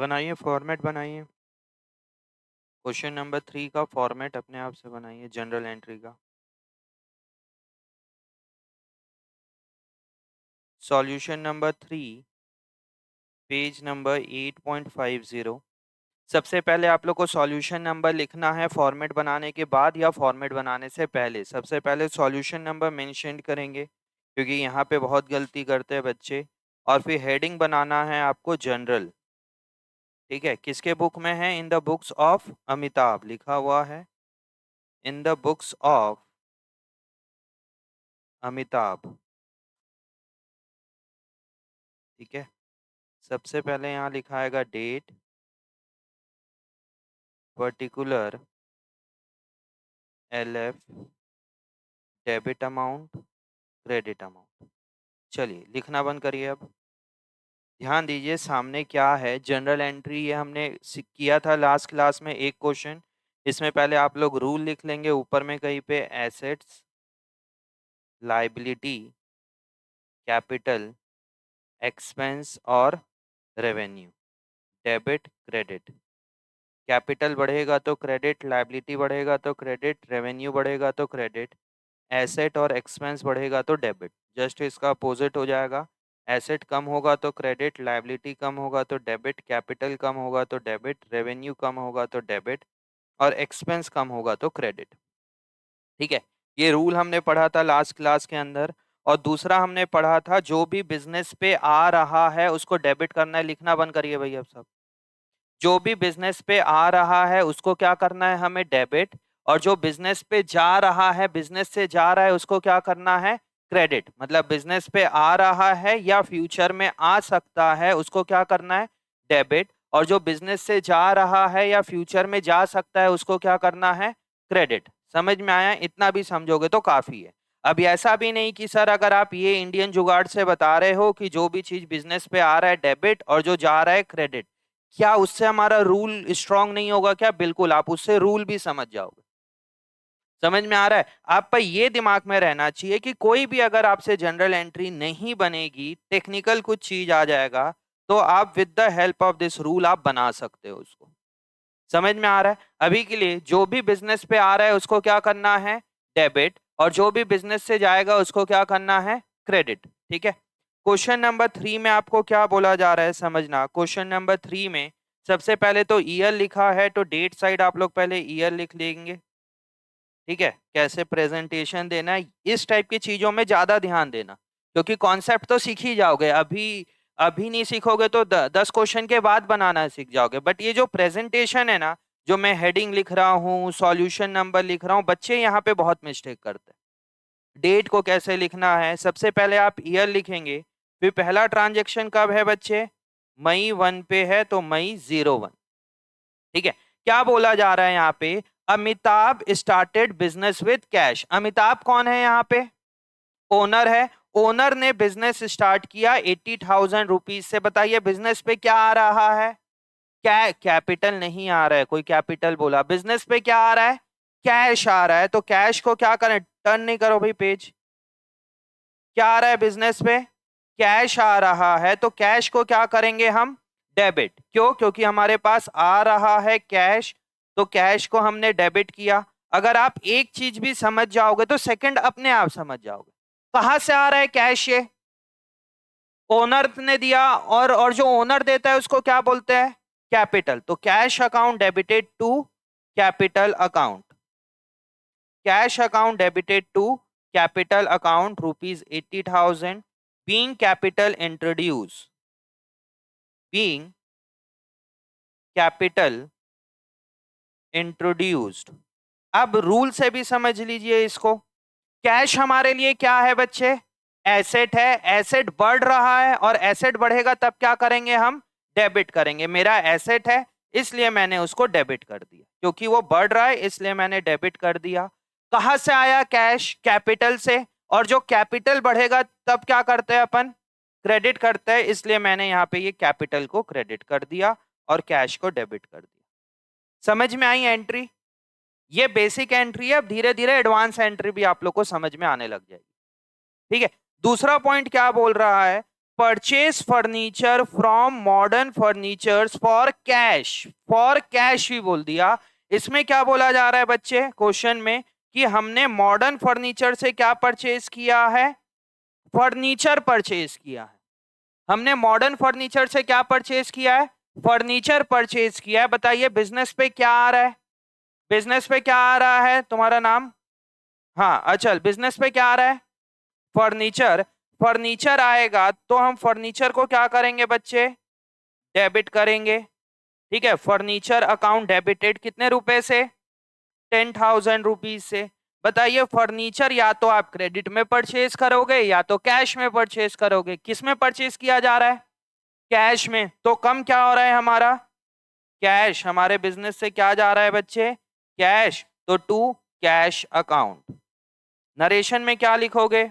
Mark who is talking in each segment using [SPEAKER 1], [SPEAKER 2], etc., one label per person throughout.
[SPEAKER 1] बनाइए, फॉर्मेट बनाइए। Question number 3 का फॉर्मेट अपने आप से बनाइए जनरल एंट्री का। Solution number 3, page number 8.50। सबसे पहले आप लोग को सॉल्यूशन नंबर लिखना है फॉर्मेट बनाने के बाद या फॉर्मेट बनाने से पहले। सबसे पहले सॉल्यूशन नंबर मेंशन करेंगे क्योंकि यहाँ पे बहुत गलती करते हैं बच्चे। और फिर हेडिंग बनाना है आपको जनरल। ठीक है, किसके बुक में है? In the books of Amitabh लिखा हुआ है। In the books of Amitabh. ठीक है, सबसे पहले यहाँ लिखाएगा date, particular, LF, debit amount, credit amount. चलिए लिखना बंद करिए। अब ध्यान दीजिए सामने क्या है, जनरल एंट्री। ये हमने किया था लास्ट क्लास में एक क्वेश्चन। इसमें पहले आप लोग रूल लिख लेंगे ऊपर में कहीं पे, एसेट्स, लाइबिलिटी, कैपिटल, एक्सपेंस और रेवेन्यू, डेबिट, क्रेडिट। कैपिटल बढ़ेगा तो क्रेडिट, लाइबिलिटी बढ़ेगा तो क्रेडिट, रेवेन्यू बढ़ेगा तो क्रेडिट, एसेट और एक्सपेंस बढ़ेगा तो डेबिट। जस्ट इसका अपोजिट हो जाएगा। एसेट कम होगा तो क्रेडिट, लाइबिलिटी कम होगा तो डेबिट, कैपिटल कम होगा तो डेबिट, रेवेन्यू कम होगा तो डेबिट और एक्सपेंस कम होगा तो क्रेडिट। ठीक है, ये रूल हमने पढ़ा था लास्ट क्लास के अंदर। और दूसरा हमने पढ़ा था जो भी बिजनेस पे आ रहा है उसको डेबिट करना है। लिखना बंद करिए भैया सब। जो भी बिजनेस पे आ रहा है उसको क्या करना है हमें? डेबिट। और जो बिजनेस पे जा रहा है, बिजनेस से जा रहा है, उसको क्या करना है? क्रेडिट। मतलब बिजनेस पे आ रहा है या फ्यूचर में आ सकता है उसको क्या करना है? डेबिट। और जो बिजनेस से जा रहा है या फ्यूचर में जा सकता है उसको क्या करना है? क्रेडिट। समझ में आया? इतना भी समझोगे तो काफी है। अब ऐसा भी नहीं कि सर अगर आप ये इंडियन जुगाड़ से बता रहे हो कि जो भी चीज बिजनेस पे आ रहा है डेबिट और जो जा रहा है क्रेडिट, क्या उससे हमारा रूल स्ट्रांग नहीं होगा क्या? बिल्कुल, आप उससे रूल भी समझ जाओगे। समझ में आ रहा है? आप पर ये दिमाग में रहना चाहिए कि कोई भी अगर आपसे जनरल एंट्री नहीं बनेगी, टेक्निकल कुछ चीज आ जाएगा, तो आप with the help of this rule आप बना सकते हो उसको। समझ में आ रहा है? अभी के लिए जो भी बिजनेस पे आ रहा है उसको क्या करना है? डेबिट। और जो भी बिजनेस से जाएगा उसको क्या करना है? क्रेडिट। ठीक है, क्वेश्चन नंबर 3 में आपको क्या बोला जा रहा है समझना। क्वेश्चन नंबर 3 में सबसे पहले तो ईयर लिखा है, तो डेट साइड आप लोग पहले ईयर लिख लेंगे। ठीक है, कैसे प्रेजेंटेशन देना है, इस टाइप की चीजों में ज्यादा ध्यान देना, क्योंकि कॉन्सेप्ट तो सीख ही जाओगे। अभी अभी नहीं सीखोगे तो 10 क्वेश्चन के बाद बनाना सीख जाओगे। बट ये जो प्रेजेंटेशन है ना, जो मैं हेडिंग लिख रहा हूँ, सॉल्यूशन नंबर लिख रहा हूँ, बच्चे यहाँ पे बहुत मिस्टेक करते हैं। डेट को कैसे लिखना है, सबसे पहले आप ईयर लिखेंगे। फिर पहला ट्रांजेक्शन कब है बच्चे? मई 1 पे है, तो मई 01। ठीक है, क्या बोला जा रहा है यहाँ पे? Amitabh started business with cash. Amitabh कौन है यहाँ पे? ओनर है। ओनर ने बिजनेस स्टार्ट किया 80,000 रुपीज से। बताइए बिजनेस पे क्या आ रहा है? क्या कैपिटल नहीं आ रहा है? कोई कैपिटल बोला? बिजनेस पे क्या आ रहा है? कैश आ रहा है। तो कैश को क्या करें? टर्न नहीं करो भाई पेज। क्या आ रहा है बिजनेस पे? कैश आ रहा है, तो कैश को क्या करेंगे हम? डेबिट। क्यों? क्योंकि हमारे पास आ रहा है कैश, तो कैश को हमने डेबिट किया। अगर आप एक चीज भी समझ जाओगे तो सेकंड अपने आप समझ जाओगे। कहां से आ रहा है कैश? ये ओनर ने दिया, और जो ओनर देता है उसको क्या बोलते हैं? कैपिटल। तो cash account debited to capital account. Cash account debited to capital account ₹80,000, being capital introduced, being capital introduced। अब रूल से भी समझ लीजिए इसको। कैश हमारे लिए क्या है बच्चे? एसेट है। एसेट बढ़ रहा है, और एसेट बढ़ेगा तब क्या करेंगे हम? डेबिट करेंगे। मेरा एसेट है इसलिए मैंने उसको डेबिट कर दिया, क्योंकि वो बढ़ रहा है इसलिए मैंने डेबिट कर दिया। कहां से आया कैश? कैपिटल से। और जो कैपिटल बढ़ेगा तब क्या करते हैं अपन? क्रेडिट करते हैं, इसलिए मैंने यहाँ पे ये कैपिटल को क्रेडिट कर दिया और कैश को डेबिट कर दिया। समझ में आई एंट्री? ये बेसिक एंट्री है। अब धीरे धीरे एडवांस एंट्री भी आप लोग को समझ में आने लग जाएगी। ठीक है, दूसरा पॉइंट क्या बोल रहा है? Purchase furniture from modern furnitures for cash भी बोल दिया। इसमें क्या बोला जा रहा है बच्चे क्वेश्चन में कि हमने मॉडर्न फर्नीचर से क्या परचेज किया है, फर्नीचर परचेज किया है। हमने मॉडर्न फर्नीचर से क्या परचेज किया है, फर्नीचर परचेज किया है। बताइए बिजनेस पे क्या आ रहा है, बिजनेस पे क्या आ रहा है तुम्हारा नाम, हाँ अचल, बिजनेस पे क्या आ रहा है, फर्नीचर। फर्नीचर आएगा तो हम फर्नीचर को क्या करेंगे बच्चे, डेबिट करेंगे। ठीक है, फर्नीचर अकाउंट डेबिटेड कितने रुपए से, 10,000 रुपीज से। बताइए फर्नीचर या तो आप क्रेडिट में परचेज करोगे या तो कैश में परचेज करोगे, किस में परचेज किया जा रहा है, कैश में। तो कम क्या हो रहा है हमारा, कैश। हमारे बिजनेस से क्या जा रहा है बच्चे, कैश। तो टू कैश अकाउंट। नरेशन में क्या लिखोगे,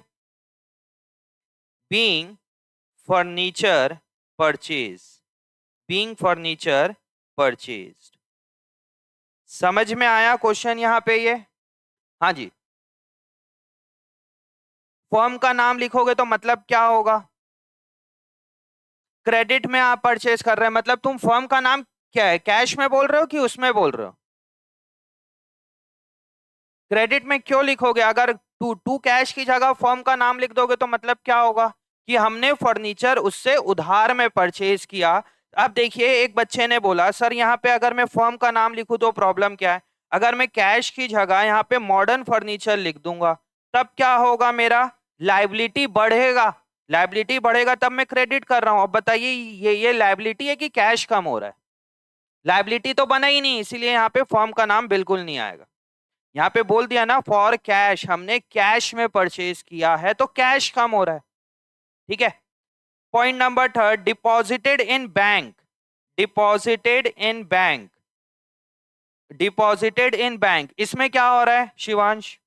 [SPEAKER 1] being furniture purchase, being furniture purchase. समझ में आया क्वेश्चन यहां पे ये, हाँ जी। फर्म का नाम लिखोगे तो मतलब क्या होगा, क्रेडिट में आप परचेज कर रहे हैं, मतलब तुम फर्म का नाम क्या है, कैश में बोल रहे हो कि उसमें बोल रहे हो, क्रेडिट में क्यों लिखोगे। अगर टू टू कैश की जगह फर्म का नाम लिख दोगे तो मतलब क्या होगा कि हमने फर्नीचर उससे उधार में परचेज किया। अब देखिए एक बच्चे ने बोला सर यहाँ पे अगर मैं फर्म का नाम लिखूं तो प्रॉब्लम क्या है, अगर मैं कैश की जगह यहाँ पे मॉडर्न फर्नीचर लिख दूंगा तब क्या होगा, मेरा लाइबिलिटी बढ़ेगा, लाइबिलिटी बढ़ेगा तब मैं क्रेडिट कर रहा हूं। अब बताइए ये लाइबिलिटी है कि कैश कम हो रहा है, लाइबिलिटी तो बना ही नहीं, इसीलिए यहाँ पे फर्म का नाम बिल्कुल नहीं आएगा। यहाँ पे बोल दिया ना फॉर कैश, हमने कैश में परचेज किया है तो कैश कम हो रहा है। ठीक है, point number third, deposited in bank, deposited in bank, deposited in bank, इसमें क्या हो रहा है शिवांश,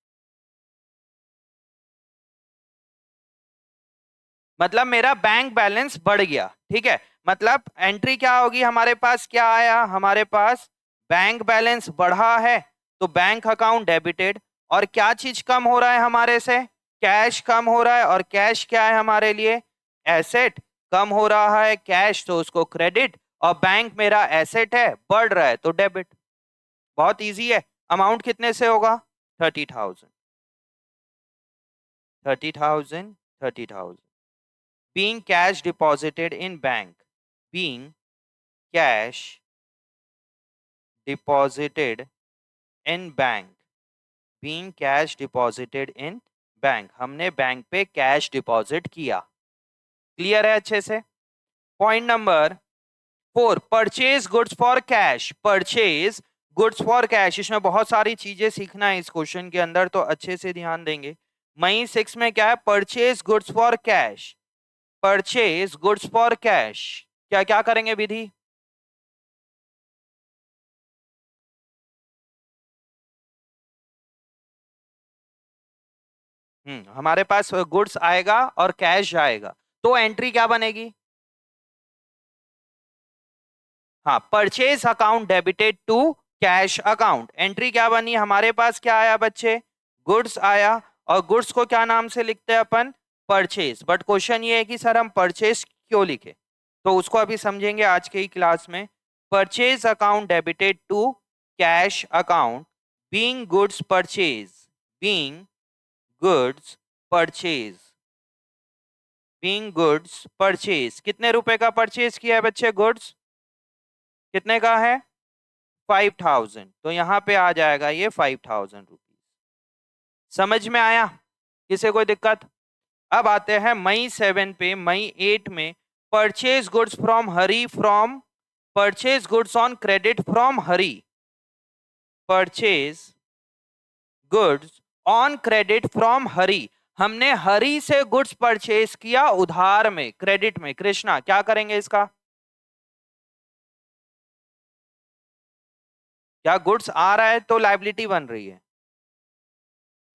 [SPEAKER 1] मतलब मेरा बैंक बैलेंस बढ़ गया। ठीक है, मतलब एंट्री क्या होगी, हमारे पास क्या आया, हमारे पास बैंक बैलेंस बढ़ा है तो बैंक अकाउंट डेबिटेड। और क्या चीज कम हो रहा है हमारे से, कैश कम हो रहा है, और कैश क्या है हमारे लिए, एसेट। कम हो रहा है कैश तो उसको क्रेडिट, और बैंक मेरा एसेट है बढ़ रहा है तो डेबिट। बहुत इजी है। अमाउंट कितने से होगा, 30,000, 30,000, 30,000। being cash deposited in bank, being cash deposited in bank, being cash deposited in bank, हमने बैंक पे कैश डिपॉजिट किया। क्लियर है अच्छे से। Point number 4, purchase goods for cash, purchase goods for cash. इसमें बहुत सारी चीजें सीखना है इस क्वेश्चन के अंदर, तो अच्छे से ध्यान देंगे। मई 6 में क्या है, purchase goods for cash, purchase goods for cash. क्या क्या करेंगे विधि, हमारे पास गुड्स आएगा और कैश जाएगा तो एंट्री क्या बनेगी, हाँ purchase account debited to cash account. Entry क्या बनी, हमारे पास क्या आया बच्चे, गुड्स आया, और गुड्स को क्या नाम से लिखते हैं अपन, परचेज। बट क्वेश्चन ये है कि सर हम परचेज क्यों लिखे, तो उसको अभी समझेंगे आज के ही क्लास में। Purchase account debited to cash account, being goods purchase, being goods purchase, being goods purchase. कितने रुपए का परचेज किया है बच्चे, गुड्स कितने का है, 5,000, तो यहां पे आ जाएगा ये 5,000 रुपीज। समझ में आया, किसे कोई दिक्कत। अब आते हैं मई 7 पे, मई 8 में, purchase goods from Hari, from purchase goods on credit from Hari, purchase goods on credit from Hari. हमने हरी से गुड्स परचेज किया उधार में, क्रेडिट में। कृष्णा क्या करेंगे इसका, क्या गुड्स आ रहा है तो लाइबिलिटी बन रही है,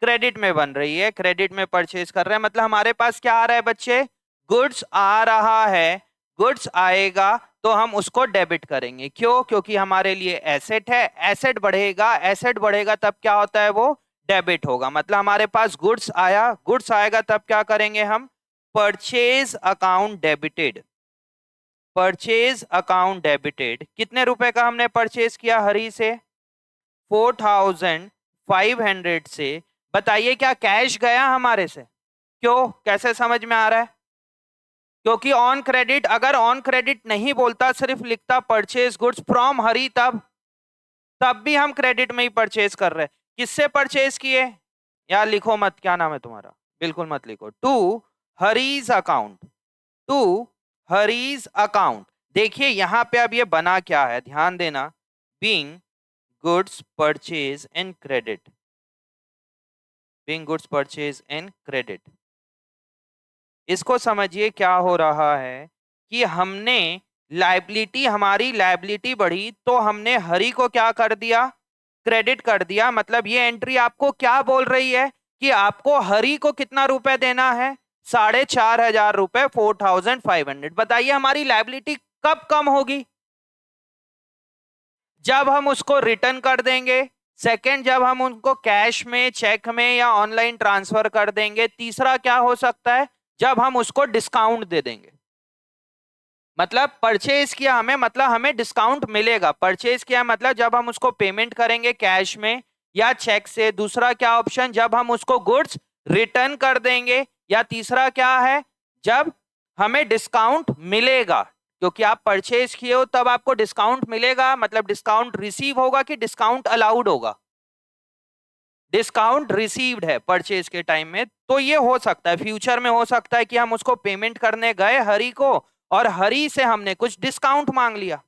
[SPEAKER 1] क्रेडिट में बन रही है, क्रेडिट में परचेज कर रहे हैं, मतलब हमारे पास क्या आ रहा है बच्चे, गुड्स आ रहा है, गुड्स आएगा तो हम उसको डेबिट करेंगे। क्यों, क्योंकि हमारे लिए एसेट है, एसेट बढ़ेगा, एसेट बढ़ेगा तब क्या होता है वो डेबिट होगा। मतलब हमारे पास गुड्स आया, गुड्स आएगा तब क्या करेंगे हम, purchase account debited, purchase account debited, कितने रुपए का हमने परचेज किया हरी से? 4500 से। बताइए क्या कैश गया हमारे से? क्यों, कैसे समझ में आ रहा है? क्योंकि ऑन क्रेडिट, अगर ऑन क्रेडिट नहीं बोलता, सिर्फ लिखता परचेज गुड्स फ्रॉम हरी, तब भी हम क्रेडिट में ही परचेज कर रहे हैं। किससे परचेज किए? यार लिखो मत, क्या नाम है तुम्हारा, बिल्कुल मत लिखो। To Hari's account, to Hari's account. देखिए यहां पे अब ये बना क्या है, ध्यान देना। Being goods purchase in credit, being goods purchase in credit. इसको समझिए क्या हो रहा है कि हमने लाइबिलिटी, हमारी लाइबिलिटी बढ़ी तो हमने हरी को क्या कर दिया? क्रेडिट कर दिया। मतलब ये एंट्री आपको क्या बोल रही है कि आपको हरी को कितना रुपए देना है? 4500 रुपए, 4500। बताइए हमारी लाइबिलिटी कब कम होगी? जब हम उसको रिटर्न कर देंगे। सेकंड, जब हम उनको कैश में, चेक में या ऑनलाइन ट्रांसफर कर देंगे। तीसरा क्या हो सकता है? जब हम उसको डिस्काउंट दे देंगे। मतलब परचेज किया हमें, मतलब हमें डिस्काउंट मिलेगा। परचेज किया मतलब जब हम उसको पेमेंट करेंगे कैश में या चेक से। दूसरा क्या ऑप्शन? जब हम उसको गुड्स रिटर्न कर देंगे। या तीसरा क्या है? जब हमें डिस्काउंट मिलेगा। क्योंकि आप परचेज किए हो तब आपको डिस्काउंट मिलेगा। मतलब डिस्काउंट रिसीव होगा कि डिस्काउंट अलाउड होगा? डिस्काउंट रिसीव्ड है परचेज के टाइम में। तो ये हो सकता है, फ्यूचर में हो सकता है कि हम उसको पेमेंट करने गए हरी को, और हरी से हमने कुछ डिस्काउंट मांग लिया।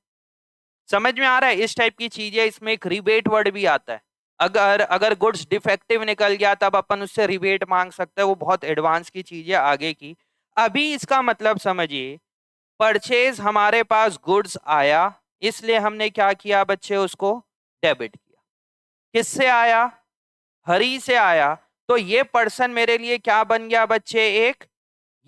[SPEAKER 1] समझ में आ रहा है? इस टाइप की चीजें, इसमें एक रिबेट वर्ड भी आता है। अगर अगर गुड्स डिफेक्टिव निकल गया तब अपन उससे रिबेट मांग सकते हैं। वो बहुत एडवांस की चीज है आगे की। अभी इसका मतलब समझिए, परचेज हमारे पास गुड्स आया, इसलिए हमने क्या किया बच्चे? उसको डेबिट किया। किससे आया? हरी से आया। तो ये पर्सन मेरे लिए क्या बन गया बच्चे? एक,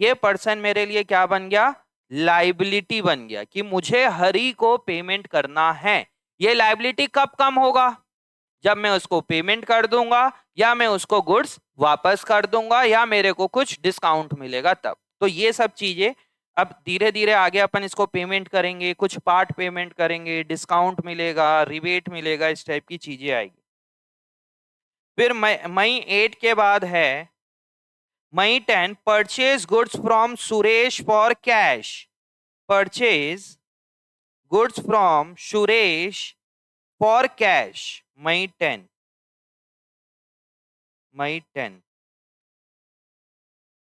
[SPEAKER 1] ये पर्सन मेरे लिए क्या बन गया? लाइबिलिटी बन गया कि मुझे हरी को पेमेंट करना है। ये लाइबिलिटी कब कम होगा? जब मैं उसको पेमेंट कर दूंगा, या मैं उसको गुड्स वापस कर दूंगा, या मेरे को कुछ डिस्काउंट मिलेगा तब। तो ये सब चीजें अब धीरे धीरे आगे अपन इसको पेमेंट करेंगे, कुछ पार्ट पेमेंट करेंगे, डिस्काउंट मिलेगा, रिबेट मिलेगा, इस टाइप की चीजें आएगी। फिर मई 8 के बाद है मई 10, purchase goods from Suresh for cash. Purchase goods from Suresh for cash, मई 10, मई 10।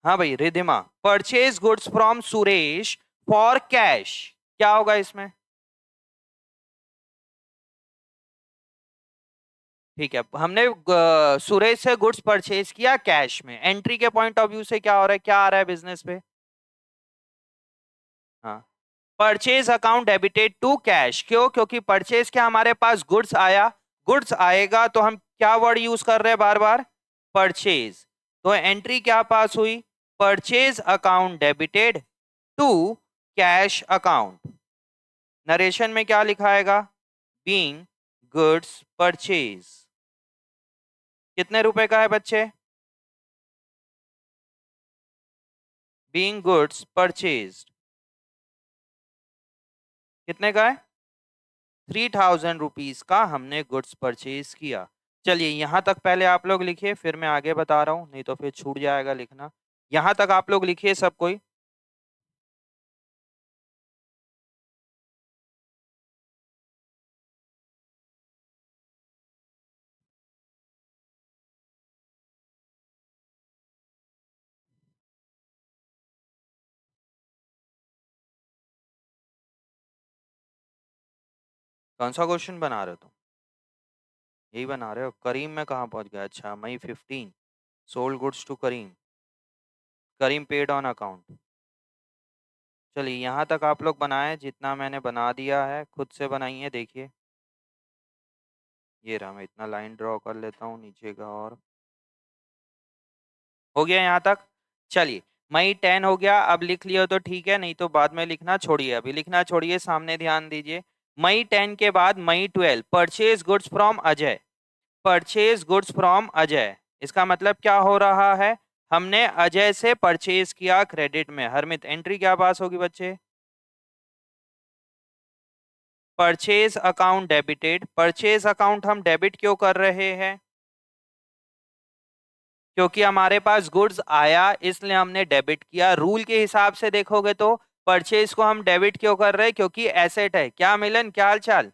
[SPEAKER 1] हाँ भाई Ridhima, purchase goods from Suresh for cash, क्या होगा इसमें? ठीक है, हमने सुरेश से गुड्स परचेज किया कैश में। एंट्री के पॉइंट ऑफ व्यू से क्या हो रहा है, क्या आ रहा है बिजनेस पे? हाँ, purchase account debited to cash. क्यों? क्योंकि परचेज क्या, हमारे पास गुड्स आया। गुड्स आएगा तो हम क्या वर्ड यूज कर रहे हैं बार बार? परचेज। तो एंट्री क्या पास हुई? Purchase account debited to cash account. Narration में क्या लिखाएगा? Being goods purchase. कितने रुपए का है बच्चे? बीइंग गुड्स परचेज कितने का है? 3000 रुपीज का हमने गुड्स परचेज किया। चलिए यहां तक पहले आप लोग लिखिए, फिर मैं आगे बता रहा हूं, नहीं तो फिर छूट जाएगा लिखना। यहां तक आप लोग लिखिए सब कोई। कौन सा क्वेश्चन बना रहे हो तुम? यही बना रहे हो? करीम में कहाँ पहुंच गया? अच्छा, May 15, sold goods to Karim, Karim paid on account. चलिए यहाँ तक आप लोग बनाए, जितना मैंने बना दिया है खुद से बनाइए, देखिए। ये रहा, मैं इतना लाइन ड्रॉ कर लेता हूँ नीचे का। और हो गया यहाँ तक? चलिए, मई 10 हो गया। अब लिख लियो तो ठीक है, नहीं तो बाद में लिखना छोड़िए, अभी लिखना छोड़िए, सामने ध्यान दीजिए। मई 10 के बाद मई 12, purchase goods from Ajay. Purchase goods from Ajay, इसका मतलब क्या हो रहा है? हमने अजय से परचेज किया क्रेडिट में। हरमित एंट्री क्या पास होगी बच्चे? Purchase account debited. Purchase account हम डेबिट क्यों कर रहे हैं? क्योंकि हमारे पास गुड्स आया इसलिए हमने डेबिट किया। रूल के हिसाब से देखोगे तो परचेज को हम डेबिट क्यों कर रहे हैं? क्योंकि एसेट है। क्या मिलन, क्या हाल चाल?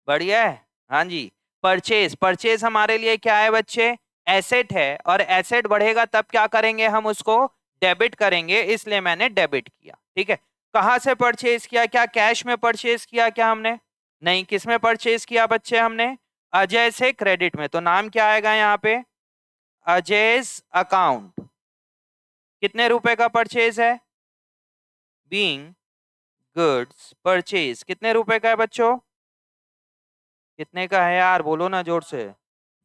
[SPEAKER 1] बढ़िया है। हाँ जी। परचेज, परचेज हमारे लिए क्या है बच्चे? एसेट है। और एसेट बढ़ेगा तब क्या करेंगे? हम उसको डेबिट करेंगे, इसलिए मैंने डेबिट किया। ठीक है। कहाँ से परचेज किया? क्या कैश में परचेज किया क्या हमने? नहीं। किस में परचेज किया बच्चे हमने? अजय से क्रेडिट में। तो नाम क्या आएगा यहाँ पे? अजय's अकाउंट। कितने रुपए का परचेज है? Being goods purchase. कितने रुपए का है बच्चों? कितने का है यार, बोलो ना जोर से।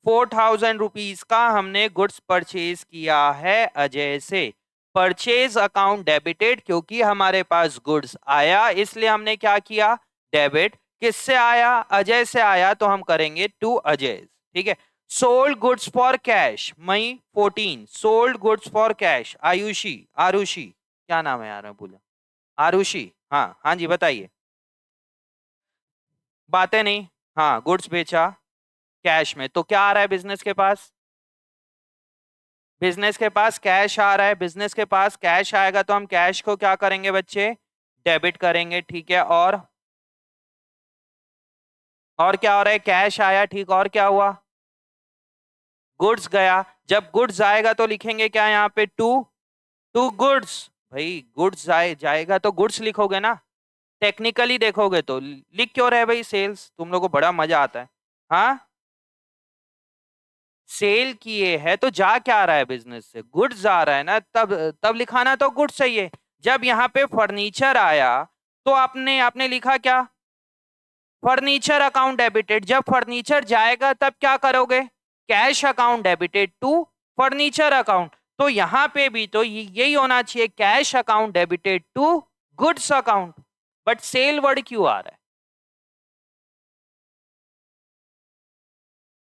[SPEAKER 1] 4000 रुपीज का हमने गुड्स परचेज किया है अजय से। परचेज अकाउंट डेबिटेड, क्योंकि हमारे पास गुड्स आया इसलिए हमने क्या किया? डेबिट। किससे आया? अजय से आया, तो हम करेंगे टू अजय। ठीक है। Sold goods for cash May 14। Sold goods for cash Ayushi, Aarushi, क्या नाम है यार, मैं भूला। आरुषि। हाँ हाँ जी बताइए। बातें नहीं। हाँ, गुड्स बेचा कैश में। तो क्या आ रहा है बिजनेस के पास? बिजनेस के पास कैश आ रहा है। बिजनेस के पास कैश आएगा तो हम कैश को क्या करेंगे बच्चे? डेबिट करेंगे। ठीक है। और क्या हो रहा है? कैश आया, ठीक। और क्या हुआ? गुड्स गया। जब गुड्स आएगा तो लिखेंगे क्या यहाँ पे? To, to goods. भाई गुड्स जाएगा तो गुड्स लिखोगे ना। टेक्निकली देखोगे तो लिख क्यों रहे भाई सेल्स? तुम लोगों को बड़ा मजा आता है। हाँ, सेल किए है तो जा क्या रहा है? बिजनेस से गुड्स जा रहा है ना, तब तब लिखाना तो गुड्स चाहिए। जब यहाँ पे फर्नीचर आया तो आपने आपने लिखा क्या? Furniture account debited. जब फर्नीचर जाएगा तब क्या करोगे? Cash account debited to furniture account. तो यहाँ पे भी तो यही होना चाहिए, cash account debited to goods account. But sale word क्यों आ रहा है?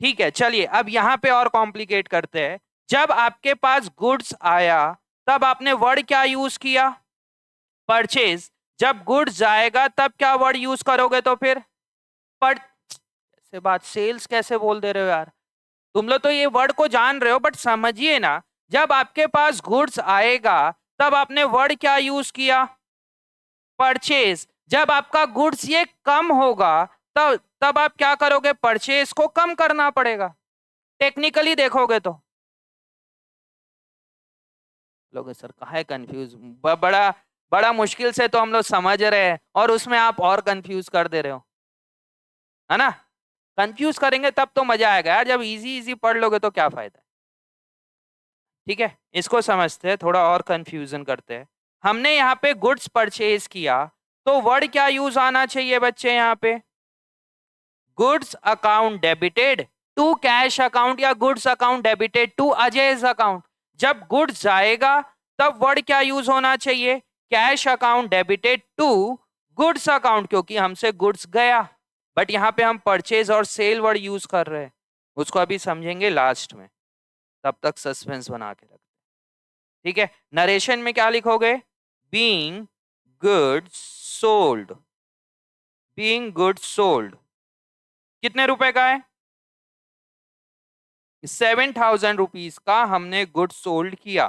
[SPEAKER 1] ठीक है, चलिए अब यहां पे और कॉम्प्लिकेट करते हैं। जब आपके पास गुड्स आया तब आपने वर्ड क्या यूज किया? परचेज। जब गुड्स जाएगा तब क्या वर्ड यूज करोगे? तो फिर पर से बात सेल्स कैसे बोल दे रहे हो यार? तुम लोग तो ये वर्ड को जान रहे हो बट समझिए ना। जब आपके पास गुड्स आएगा तब आपने वर्ड क्या यूज किया? परचेज। जब आपका गुड्स ये कम होगा तब तब आप क्या करोगे? परचेज को कम करना पड़ेगा। टेक्निकली देखोगे तो लोग सर कहाँ है कंफ्यूज। बड़ा बड़ा मुश्किल से तो हम लोग समझ रहे हैं और उसमें आप और कंफ्यूज कर दे रहे हो, है ना? कंफ्यूज करेंगे तब तो मजा आएगा यार। जब इजी इजी पढ़ लोगे तो क्या फायदा है? ठीक है, इसको समझते हैं, थोड़ा और कंफ्यूजन करते हैं। हमने यहाँ पे गुड्स परचेज किया तो वर्ड क्या यूज आना चाहिए बच्चे यहाँ पे? Goods account debited to cash account या गुड्स अकाउंट डेबिटेड टू अजय's अकाउंट। जब गुड्स जाएगा तब वर्ड क्या यूज होना चाहिए? Cash account debited to goods account, क्योंकि हमसे गुड्स गया। बट यहाँ पे हम परचेज और सेल वर्ड यूज कर रहे हैं, उसको अभी समझेंगे लास्ट में। तब तक सस्पेंस बना के रखते हैं। ठीक है। नरेशन में क्या लिखोगे? Being goods sold. Being goods sold कितने रुपए का है? 7000 रुपीज का हमने गुड्स सोल्ड किया।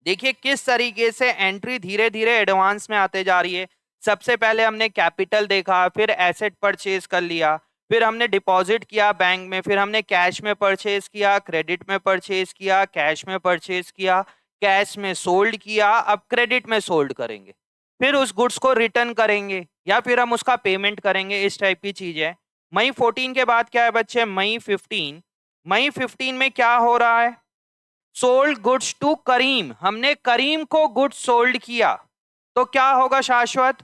[SPEAKER 1] देखिए किस तरीके से एंट्री धीरे धीरे एडवांस में आते जा रही है। सबसे पहले हमने कैपिटल देखा, फिर एसेट परचेज कर लिया, फिर हमने डिपॉजिट किया बैंक में, फिर हमने कैश में परचेज किया, क्रेडिट में परचेज किया, कैश में परचेज किया, कैश में सोल्ड किया, अब क्रेडिट में सोल्ड करेंगे, फिर उस गुड्स को रिटर्न करेंगे या फिर हम उसका पेमेंट करेंगे। इस टाइप की चीज है। मई 14 के बाद क्या है बच्चे? मई 15। मई 15 में क्या हो रहा है? सोल्ड गुड्स टू करीम। हमने करीम को गुड्स सोल्ड किया तो क्या होगा शाश्वत?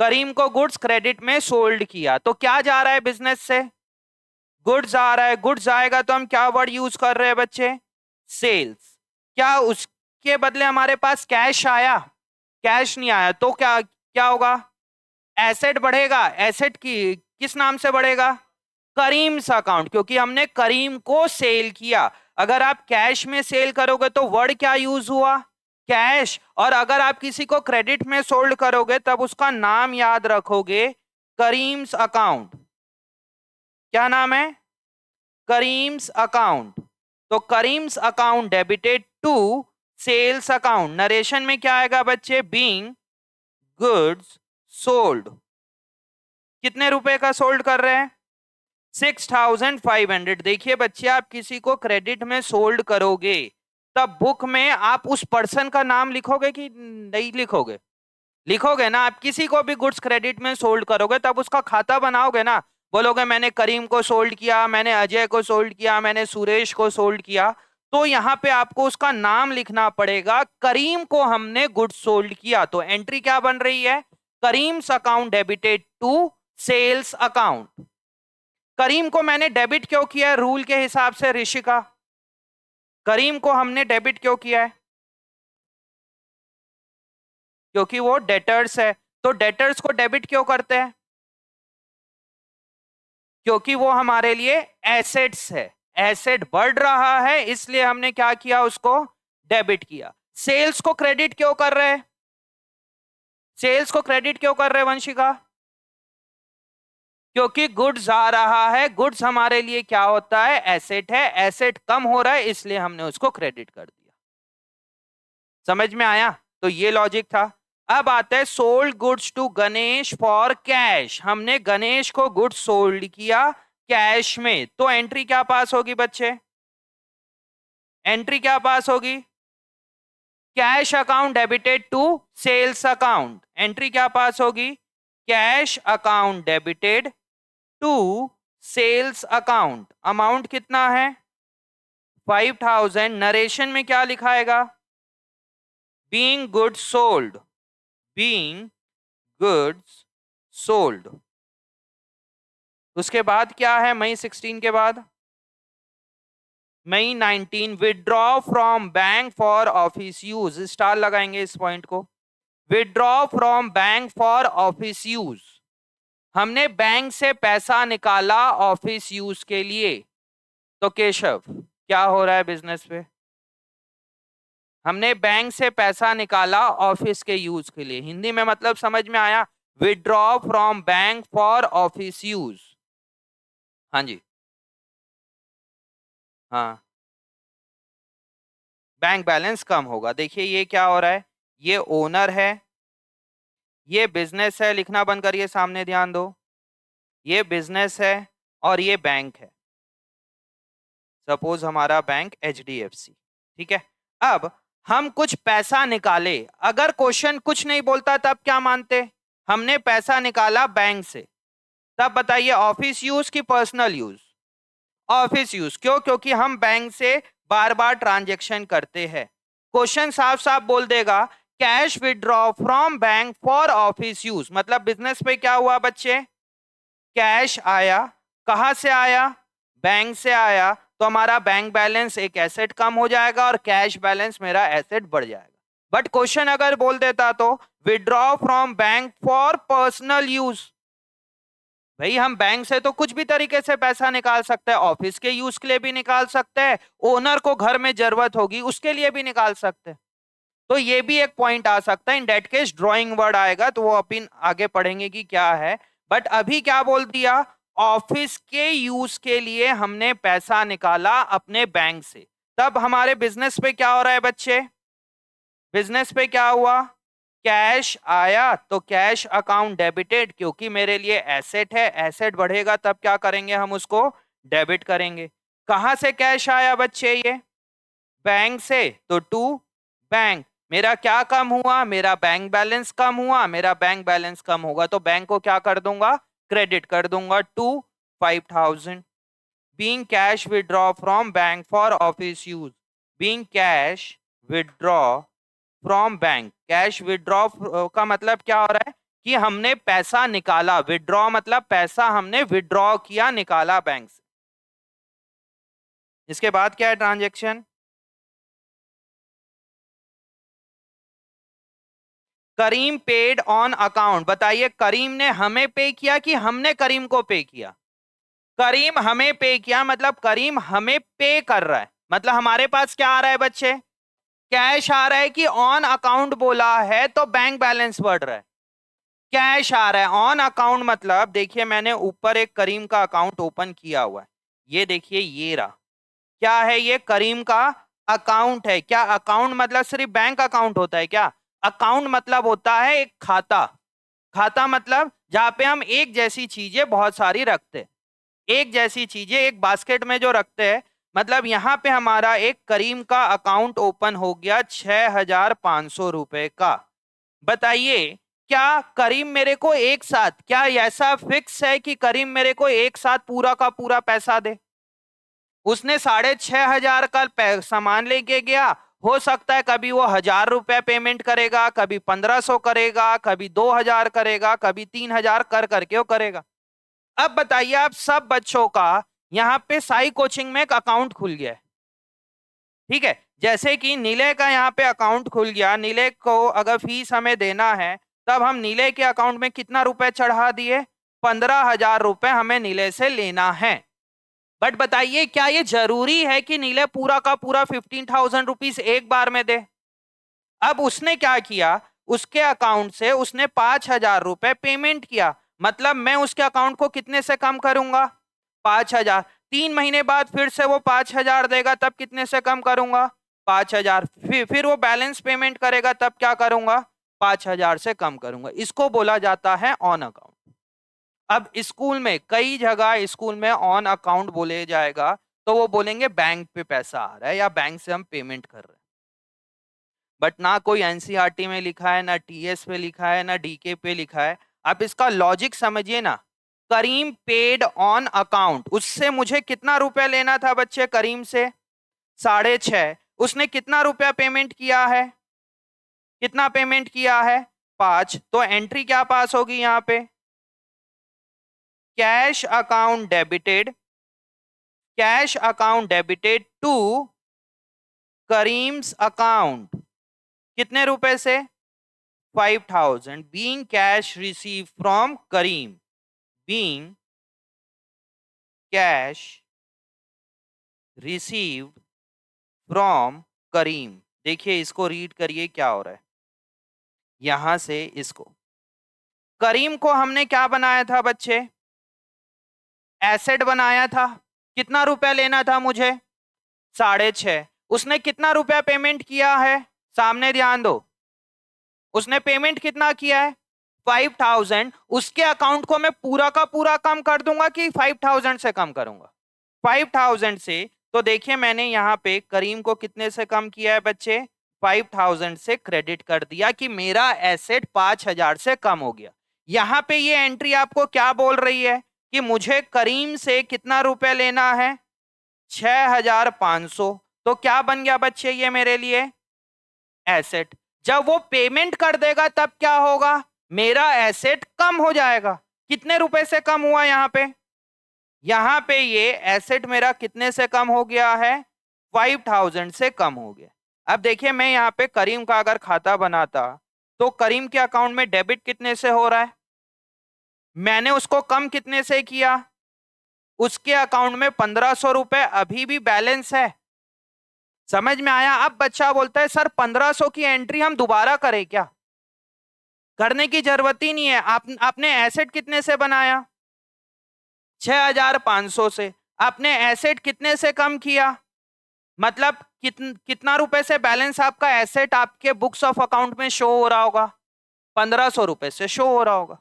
[SPEAKER 1] करीम को गुड्स क्रेडिट में सोल्ड किया तो क्या जा रहा है बिजनेस से? गुड्स आ रहा है। गुड्स आएगा तो हम क्या वर्ड यूज कर रहे हैं बच्चे? सेल्स। क्या उसके बदले हमारे पास कैश आया? कैश नहीं आया तो क्या क्या होगा? एसेट बढ़ेगा। एसेट की किस नाम से बढ़ेगा? करीम्स अकाउंट, क्योंकि हमने करीम को सेल किया। अगर आप कैश में सेल करोगे तो वर्ड क्या यूज हुआ, कैश। और अगर आप किसी को क्रेडिट में सोल्ड करोगे तब उसका नाम याद रखोगे, करीम्स अकाउंट। क्या नाम है, करीम्स अकाउंट। तो Karim's account debited to sales account. Narration में क्या आएगा बच्चे, बीइंग गुड्स सोल्ड। कितने रुपए का सोल्ड कर रहे हैं, 6500। देखिए बच्चे, आप किसी को क्रेडिट में सोल्ड करोगे तब बुक में आप उस पर्सन का नाम लिखोगे कि नहीं लिखोगे, लिखोगे ना। आप किसी को भी गुड्स क्रेडिट में सोल्ड करोगे तब उसका खाता बनाओगे ना, बोलोगे मैंने करीम को सोल्ड किया, मैंने अजय को सोल्ड किया, मैंने सुरेश को सोल्ड किया। तो यहाँ पे आपको उसका नाम लिखना पड़ेगा, करीम को हमने गुड्स सोल्ड किया। तो एंट्री क्या बन रही है, Karim's account debited to sales account. Karim को मैंने डेबिट क्यों किया है रूल के हिसाब से ऋषिका, करीम को हमने डेबिट क्यों किया है, क्योंकि वो डेटर्स है। तो डेटर्स को डेबिट क्यों करते हैं, क्योंकि वो हमारे लिए एसेट्स है, एसेट बढ़ रहा है इसलिए हमने क्या किया, उसको डेबिट किया। सेल्स को क्रेडिट क्यों कर रहे हैं, सेल्स को क्रेडिट क्यों कर रहे हैं वंशिका, क्योंकि गुड्स आ रहा है। गुड्स हमारे लिए क्या होता है, एसेट है, एसेट कम हो रहा है इसलिए हमने उसको क्रेडिट कर दिया। समझ में आया, तो ये लॉजिक था। अब आता है sold goods to Ganesh for cash. हमने गणेश को गुड्स सोल्ड किया कैश में, तो एंट्री क्या पास होगी बच्चे, एंट्री क्या पास होगी, cash account debited to sales account. Entry क्या पास होगी, cash account debited to sales account. Amount कितना है, 5000। नरेशन में क्या लिखाएगा, being goods sold, being goods sold. उसके बाद क्या है, मई 16 के बाद मई 19, withdraw from bank for office use. Star लगाएंगे इस पॉइंट को, withdraw from bank for office use. हमने बैंक से पैसा निकाला ऑफिस यूज के लिए। तो केशव क्या हो रहा है बिजनेस पे, हमने बैंक से पैसा निकाला ऑफिस के यूज के लिए। हिंदी में मतलब समझ में आया, withdraw from bank for office use. हाँ जी, हाँ, बैंक बैलेंस कम होगा। देखिए ये क्या हो रहा है, ये ओनर है, ये बिजनेस है, लिखना बंद करिए, सामने ध्यान दो, ये बिजनेस है और ये बैंक है। सपोज हमारा बैंक HDFC, ठीक है। अब हम कुछ पैसा निकाले, अगर क्वेश्चन कुछ नहीं बोलता तब क्या मानते, हमने पैसा निकाला बैंक से, तब बताइए ऑफिस यूज की पर्सनल यूज, ऑफिस यूज। क्यों, क्योंकि हम बैंक से बार बार ट्रांजेक्शन करते हैं। क्वेश्चन साफ साफ बोल देगा, cash withdraw from bank for office use, मतलब बिजनेस पे क्या हुआ बच्चे, कैश आया, कहां से आया, बैंक से आया, तो हमारा बैंक बैलेंस एक एसेट कम हो जाएगा और कैश बैलेंस मेरा एसेट बढ़ जाएगा। बट क्वेश्चन अगर बोल देता तो withdraw from bank for personal use, भाई हम बैंक से तो कुछ भी तरीके से पैसा निकाल सकते हैं, ऑफिस के यूज के लिए भी निकाल सकते हैं, ओनर को घर में जरूरत होगी उसके लिए भी निकाल सकते हैं। तो ये भी एक पॉइंट आ सकता है। इन डेट केस ड्राइंग वर्ड आएगा तो वो अपन आगे पढ़ेंगे कि क्या है। बट अभी क्या बोल दिया, ऑफिस के यूज के लिए हमने पैसा निकाला अपने बैंक से। तब हमारे बिजनेस पे क्या हो रहा है बच्चे, बिजनेस पे क्या हुआ, कैश आया तो कैश अकाउंट डेबिटेड, क्योंकि मेरे लिए एसेट है, एसेट बढ़ेगा तब क्या करेंगे, हम उसको डेबिट करेंगे। कहां से कैश आया बच्चे, ये बैंक से, तो टू बैंक। मेरा क्या कम हुआ, मेरा बैंक बैलेंस कम हुआ, मेरा बैंक बैलेंस कम होगा तो बैंक को क्या कर दूंगा, क्रेडिट कर दूंगा to 5000। Being cash withdraw from bank for office use, being cash withdraw from bank. Cash withdraw का मतलब क्या हो रहा है कि हमने पैसा निकाला, विड्रॉ मतलब पैसा हमने विड्रॉ किया, निकाला बैंक से। इसके बाद क्या है, transaction, Karim paid on account. बताइए करीम ने हमें पे किया कि हमने करीम को पे किया, करीम हमें पे किया, मतलब करीम हमें पे कर रहा है, मतलब हमारे पास क्या आ रहा है बच्चे, कैश आ रहा है कि ऑन अकाउंट बोला है तो बैंक बैलेंस बढ़ रहा है, कैश आ रहा है ऑन अकाउंट। मतलब देखिए मैंने ऊपर एक करीम का अकाउंट ओपन किया हुआ है, ये देखिए ये रहा, क्या है ये, करीम का अकाउंट है। क्या अकाउंट मतलब सिर्फ बैंक अकाउंट होता है क्या, अकाउंट मतलब होता है एक खाता, खाता मतलब जहां पे हम एक जैसी चीजें बहुत सारी रखते हैं, एक जैसी चीजें एक बास्केट में जो रखते हैं। मतलब यहां पे हमारा एक करीम का अकाउंट ओपन हो गया 6,500 रुपए का। बताइए क्या करीम मेरे को एक साथ, क्या ऐसा फिक्स है कि करीम मेरे को एक साथ पूरा का पूरा पैसा दे, उसने 6,500 का सामान लेके गया, हो सकता है कभी वो 1,000 रुपए पेमेंट करेगा, कभी 1,500 करेगा, कभी 2,000 करेगा, कभी 3,000 कर करके वो करेगा। अब बताइए आप सब बच्चों का यहाँ पे साई कोचिंग में एक अकाउंट खुल गया है, ठीक है, जैसे कि नीले का यहाँ पे अकाउंट खुल गया, नीले को अगर फीस हमें देना है तब हम नीले के अकाउंट में कितना रुपए चढ़ा दिए, 15,000 रुपए हमें नीले से लेना है। बट बताइए क्या ये जरूरी है कि नीले पूरा का पूरा 15,000 रुपीज एक बार में दे। अब उसने क्या किया, उसके अकाउंट से उसने 5,000 रुपए पेमेंट किया, मतलब मैं उसके अकाउंट को कितने से कम करूंगा, 5,000। 3 महीने बाद फिर से वो 5,000 देगा तब कितने से कम करूंगा, 5,000। फिर वो बैलेंस पेमेंट करेगा तब क्या करूंगा, 5,000 से कम करूंगा। इसको बोला जाता है ऑन अकाउंट। अब स्कूल में कई जगह स्कूल में ऑन अकाउंट बोले जाएगा तो वो बोलेंगे बैंक पे पैसा आ रहा है या बैंक से हम पेमेंट कर रहे हैं, बट ना कोई एनसीईआरटी में लिखा है, ना टीएस पे लिखा है, ना डीके पे लिखा है। आप इसका लॉजिक समझिए ना, करीम पेड ऑन अकाउंट, उससे मुझे कितना रुपया लेना था बच्चे, करीम से 6.5, उसने कितना रुपया पेमेंट किया है, कितना पेमेंट किया है, 5, तो एंट्री क्या पास होगी यहाँ पे, cash account debited, cash account debited to Karim's account, कितने रुपए से, 5,000 being cash received from Kareem, being cash received from Kareem। देखिए इसको रीड करिए क्या हो रहा है, यहां से इसको, करीम को हमने क्या बनाया था बच्चे, एसेट बनाया था, कितना रुपया लेना था मुझे, 6.5, उसने कितना रुपया पेमेंट किया है, सामने ध्यान दो, उसने पेमेंट कितना किया है, 5,000। उसके अकाउंट को मैं पूरा का पूरा कम कर दूंगा कि 5,000 से कम करूंगा, 5,000 से। तो देखिए मैंने यहाँ पे करीम को कितने से कम किया है बच्चे, 5,000 से क्रेडिट कर दिया कि मेरा एसेट 5,000 से कम हो गया। यहाँ पे ये एंट्री आपको क्या बोल रही है कि मुझे करीम से कितना रुपए लेना है, 6,500। तो क्या बन गया बच्चे ये मेरे लिए एसेट। जब वो पेमेंट कर देगा तब क्या होगा, मेरा एसेट कम हो जाएगा। कितने रुपए से कम हुआ यहां पे ये एसेट मेरा कितने से कम हो गया है, 5,000 से कम हो गया। अब देखिए मैं यहाँ पे करीम का अगर खाता बनाता तो करीम के अकाउंट में डेबिट कितने से हो रहा है, मैंने उसको कम कितने से किया, उसके अकाउंट में 1,500 रुपए अभी भी बैलेंस है। समझ में आया। अब बच्चा बोलता है सर 1,500 की एंट्री हम दोबारा करें क्या, करने की जरूरत ही नहीं है। आपने एसेट कितने से बनाया, 6,500 से। आपने एसेट कितने से कम किया, मतलब कितना रुपए से बैलेंस आपका एसेट आपके बुक्स ऑफ अकाउंट में शो हो रहा होगा, 1,500 रुपए से शो हो रहा होगा।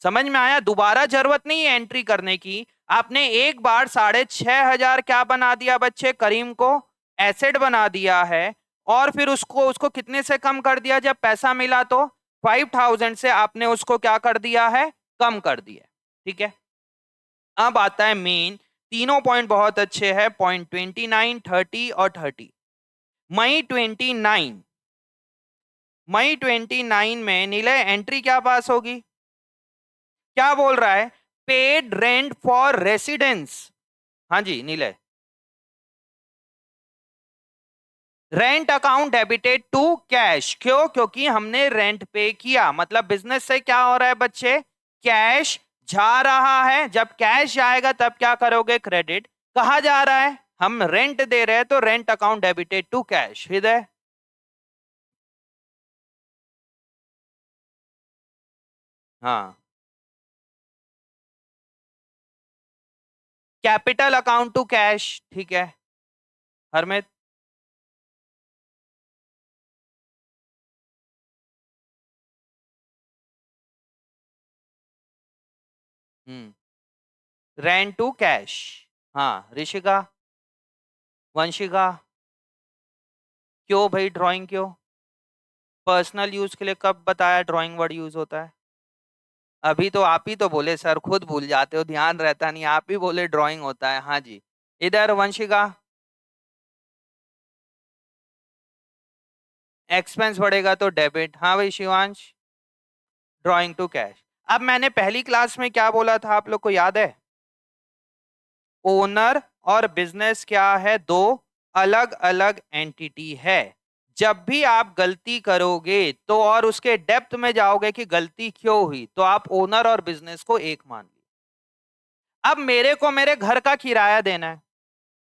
[SPEAKER 1] समझ में आया। दोबारा जरूरत नहीं है एंट्री करने की। आपने एक बार 6,500 क्या बना दिया बच्चे, करीम को एसेट बना दिया है, और फिर उसको कितने से कम कर दिया, जब पैसा मिला तो 5,000 से आपने उसको क्या कर दिया है, कम कर दिया। ठीक है। अब आता है मेन, तीनों पॉइंट बहुत अच्छे हैं, पॉइंट 29, 30 और 30। मई 29 में नीले एंट्री क्या पास होगी, क्या बोल रहा है, पेड रेंट फॉर रेसिडेंस। हाँ जी नीले, rent account debited to cash, क्यों, क्योंकि हमने रेंट पे किया, मतलब बिजनेस से क्या हो रहा है बच्चे, कैश जा रहा है, जब कैश जाएगा तब क्या करोगे, क्रेडिट। कहा जा रहा है, हम रेंट दे रहे हैं तो rent account debited to cash. Hriday, हाँ, कैपिटल अकाउंट टू कैश, ठीक है। Harmeet, hmm, rent to cash, हाँ। ऋषिका, वंशिका, क्यों भाई ड्राइंग क्यों? पर्सनल यूज के लिए कब बताया ड्राइंग वर्ड यूज होता है? अभी तो आप ही तो बोले सर, खुद भूल जाते हो, ध्यान रहता नहीं, आप ही बोले ड्राइंग होता है। हाँ जी, इधर वंशिका, एक्सपेंस बढ़ेगा तो डेबिट, हाँ भाई शिवांश, ड्राइंग टू कैश। अब मैंने पहली क्लास में क्या बोला था, आप लोग को याद है? ओनर और बिजनेस क्या है, दो अलग अलग एंटिटी है। जब भी आप गलती करोगे तो और उसके डेप्थ में जाओगे कि गलती क्यों हुई, तो आप ओनर और बिजनेस को एक मान लो। अब मेरे को मेरे घर का किराया देना है।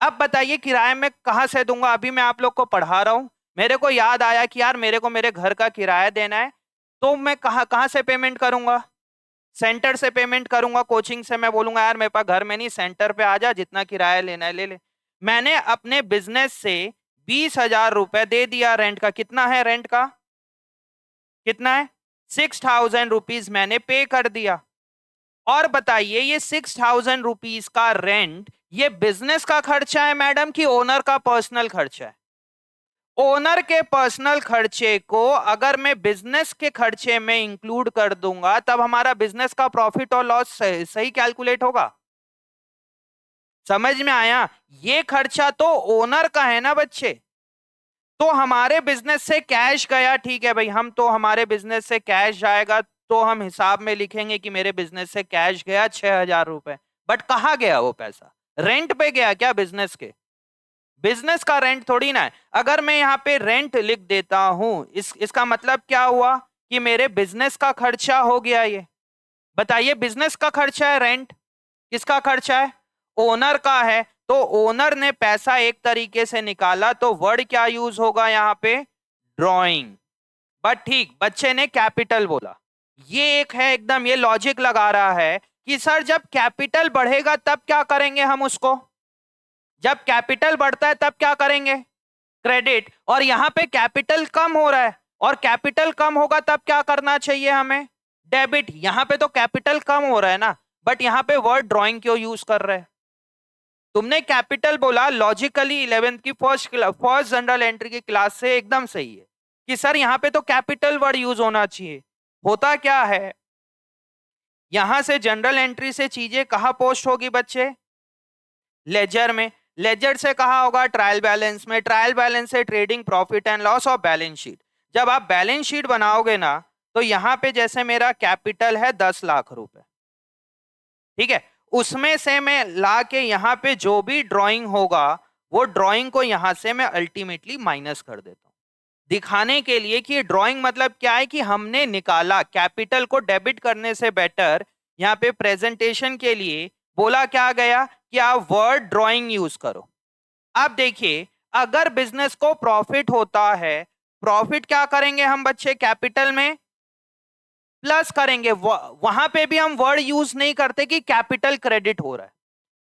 [SPEAKER 1] अब बताइए किराए में कहां से दूंगा? अभी मैं आप लोग को पढ़ा रहा हूं, मेरे को याद आया कि यार मेरे को मेरे घर का किराया देना है, तो मैं कहां कहां से पेमेंट करूंगा? सेंटर से पेमेंट करूंगा। कोचिंग से मैं बोलूंगा यार मेरे पास घर में नहीं, सेंटर पे आ जा, जितना किराया लेना है ले ले। मैंने अपने बिजनेस से 20,000 रुपए दे दिया रेंट का। कितना है रेंट का? कितना है? 6,000 रुपीज मैंने पे कर दिया। और बताइए ये 6,000 रुपीज का रेंट, ये बिजनेस का खर्चा है मैडम कि ओनर का पर्सनल खर्चा है? ओनर के पर्सनल खर्चे को अगर मैं बिजनेस के खर्चे में इंक्लूड कर दूंगा तब हमारा बिजनेस का प्रॉफिट और लॉस सही कैलकुलेट होगा। समझ में आया? ये खर्चा तो ओनर का है ना बच्चे। तो हमारे बिजनेस से कैश गया, ठीक है भाई, हम तो हमारे बिजनेस से कैश जाएगा तो हम हिसाब में लिखेंगे कि मेरे बिजनेस से कैश गया 6,000 रुपए। बट कहाँ गया वो पैसा? रेंट पे गया क्या बिजनेस के? बिजनेस का रेंट थोड़ी ना है। अगर मैं यहाँ पे रेंट लिख देता हूं, इसका मतलब क्या हुआ कि मेरे बिजनेस का खर्चा हो गया ये। बताइए, बिजनेस का खर्चा है रेंट, किसका खर्चा है? ओनर का है। तो ओनर ने पैसा एक तरीके से निकाला, तो वर्ड क्या यूज होगा यहाँ पे? ड्रॉइंग। बट ठीक, बच्चे ने कैपिटल बोला। ये एक है एकदम, ये लॉजिक लगा रहा है कि सर जब कैपिटल बढ़ेगा तब क्या करेंगे हम उसको? जब कैपिटल बढ़ता है तब क्या करेंगे? क्रेडिट। और यहां पे कैपिटल कम हो रहा है, और कैपिटल कम होगा तब क्या करना चाहिए हमें? डेबिट। यहां पे तो कैपिटल कम हो रहा है ना, बट यहां पे वर्ड ड्राइंग क्यों यूज कर रहे हैं? तुमने कैपिटल बोला, लॉजिकली 11th की फर्स्ट जनरल एंट्री की क्लास से एकदम सही है कि सर यहां पे तो कैपिटल वर्ड यूज होना चाहिए। होता क्या है, यहां से जनरल एंट्री से चीजें कहां पोस्ट होगी बच्चे? लेजर में। लेजर से कहा होगा? ट्रायल बैलेंस में। ट्रायल बैलेंस से ट्रेडिंग प्रॉफिट एंड लॉस और बैलेंस शीट। जब आप बैलेंस शीट बनाओगे ना, तो यहां पे जैसे मेरा कैपिटल है 10 लाख रुपए, ठीक है, उसमें से मैं ला के यहां पे जो भी ड्राइंग होगा, वो ड्राइंग को यहां से मैं अल्टीमेटली माइनस कर देता हूं, दिखाने के लिए कि ड्राइंग मतलब क्या है कि हमने निकाला। कैपिटल को डेबिट करने से बेटर यहाँ पे प्रेजेंटेशन के लिए बोला क्या गया कि आप वर्ड ड्राइंग यूज करो। अब देखिए, अगर बिजनेस को प्रॉफिट होता है, प्रॉफिट क्या करेंगे हम बच्चे? कैपिटल में प्लस करेंगे। वहां पे भी हम वर्ड यूज नहीं करते कि कैपिटल क्रेडिट हो रहा है।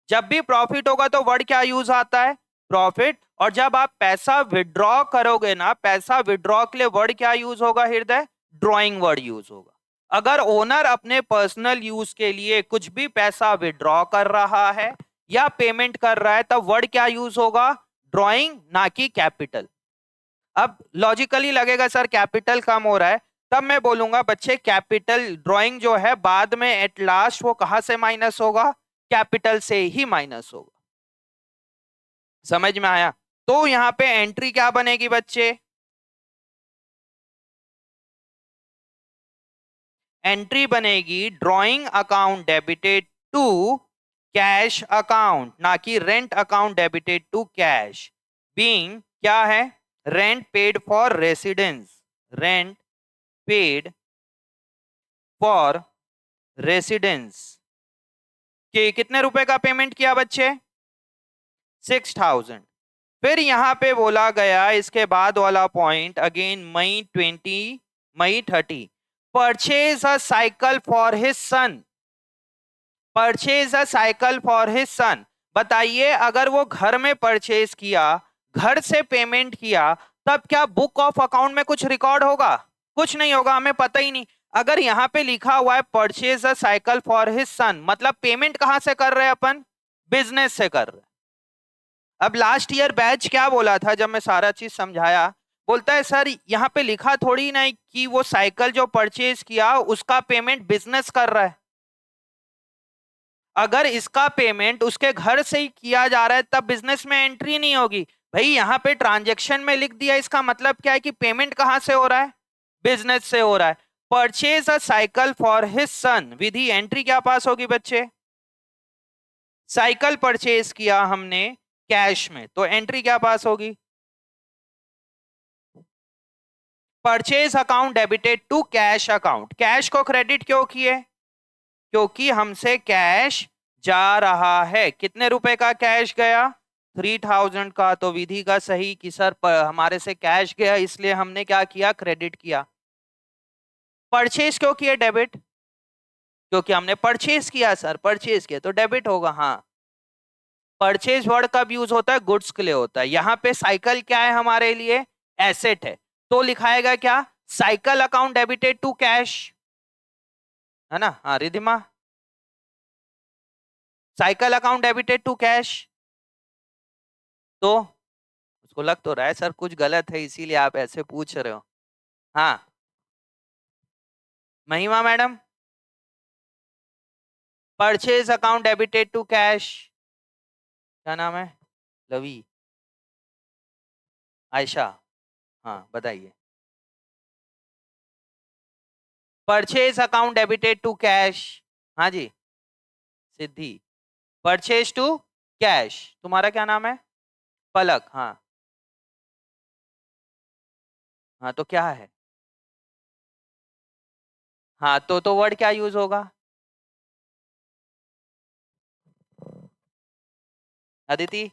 [SPEAKER 1] जब भी प्रॉफिट होगा तो वर्ड क्या यूज आता है? प्रॉफिट। और जब आप पैसा विड्रॉ करोगे ना, पैसा विड्रॉ के लिए वर्ड क्या यूज होगा हृदय? ड्रॉइंग वर्ड यूज होगा। अगर ओनर अपने पर्सनल यूज के लिए कुछ भी पैसा विड्रॉ कर रहा है या पेमेंट कर रहा है, तब वर्ड क्या यूज होगा? ड्रॉइंग, ना कि कैपिटल। अब लॉजिकली लगेगा सर कैपिटल कम हो रहा है, तब मैं बोलूंगा बच्चे कैपिटल ड्राइंग जो है बाद में एट लास्ट वो कहां से माइनस होगा? कैपिटल से ही माइनस होगा। समझ में आया? तो यहां पे एंट्री क्या बनेगी बच्चे? एंट्री बनेगी drawing account debited to cash account, ना कि rent account debited to cash. Being क्या है? Rent paid for residence, rent paid for residence के कितने रुपए का पेमेंट किया बच्चे? 6,000। फिर यहां पे बोला गया इसके बाद वाला point again May 30 purchase a cycle for his son. Purchase a cycle for his son. बताइए अगर वो घर में परचेज किया, घर से पेमेंट किया, तब क्या बुक ऑफ अकाउंट में कुछ रिकॉर्ड होगा? कुछ नहीं होगा, हमें पता ही नहीं। अगर यहाँ पे लिखा हुआ है purchase a cycle for his सन, मतलब पेमेंट कहां से कर रहे हैं अपन? बिजनेस से कर रहे हैं। अब लास्ट ईयर बैच क्या बोला था जब मैं सारा चीज समझाया? बोलता है सर यहाँ पे लिखा थोड़ी ना कि वो साइकिल जो परचेज किया उसका पेमेंट बिजनेस कर रहा है। अगर इसका पेमेंट उसके घर से ही किया जा रहा है तब बिजनेस में एंट्री नहीं होगी। भाई यहाँ पे ट्रांजैक्शन में लिख दिया, इसका मतलब क्या है कि पेमेंट कहां से हो रहा है? बिजनेस से हो रहा है। Purchase a cycle for his sun, Vidhi entry क्या पास होगी बच्चे? साइकिल परचेज किया हमने कैश में, तो एंट्री क्या पास होगी? Purchase account debited to cash account. Cash को क्रेडिट क्यों किए? क्योंकि हमसे कैश जा रहा है। कितने रुपए का कैश गया? 3,000 का। तो विधि का सही कि सर हमारे से कैश गया इसलिए हमने क्या किया? क्रेडिट किया। परचेज क्यों किए डेबिट? क्योंकि हमने परचेज किया सर, परचेज किया तो डेबिट होगा। हाँ, परचेज वर्ड कब यूज होता है? गुड्स के लिए होता है। यहाँ पे साइकिल क्या है हमारे लिए? एसेट है। तो लिखाएगा क्या? Cycle account debited to cash, है ना? हाँ Ridhima, cycle account debited to cash. तो उसको लग तो रहा है सर कुछ गलत है इसीलिए आप ऐसे पूछ रहे हो। हाँ Mahima madam, purchase account debited to cash. क्या नाम है? लवी, आयशा, हाँ बताइए। Purchase account debited to cash. हाँ जी सिद्धि, परचेज टू कैश। तुम्हारा क्या नाम है? पलक, हाँ। हाँ तो क्या है? हाँ तो वर्ड क्या यूज होगा? Aditi,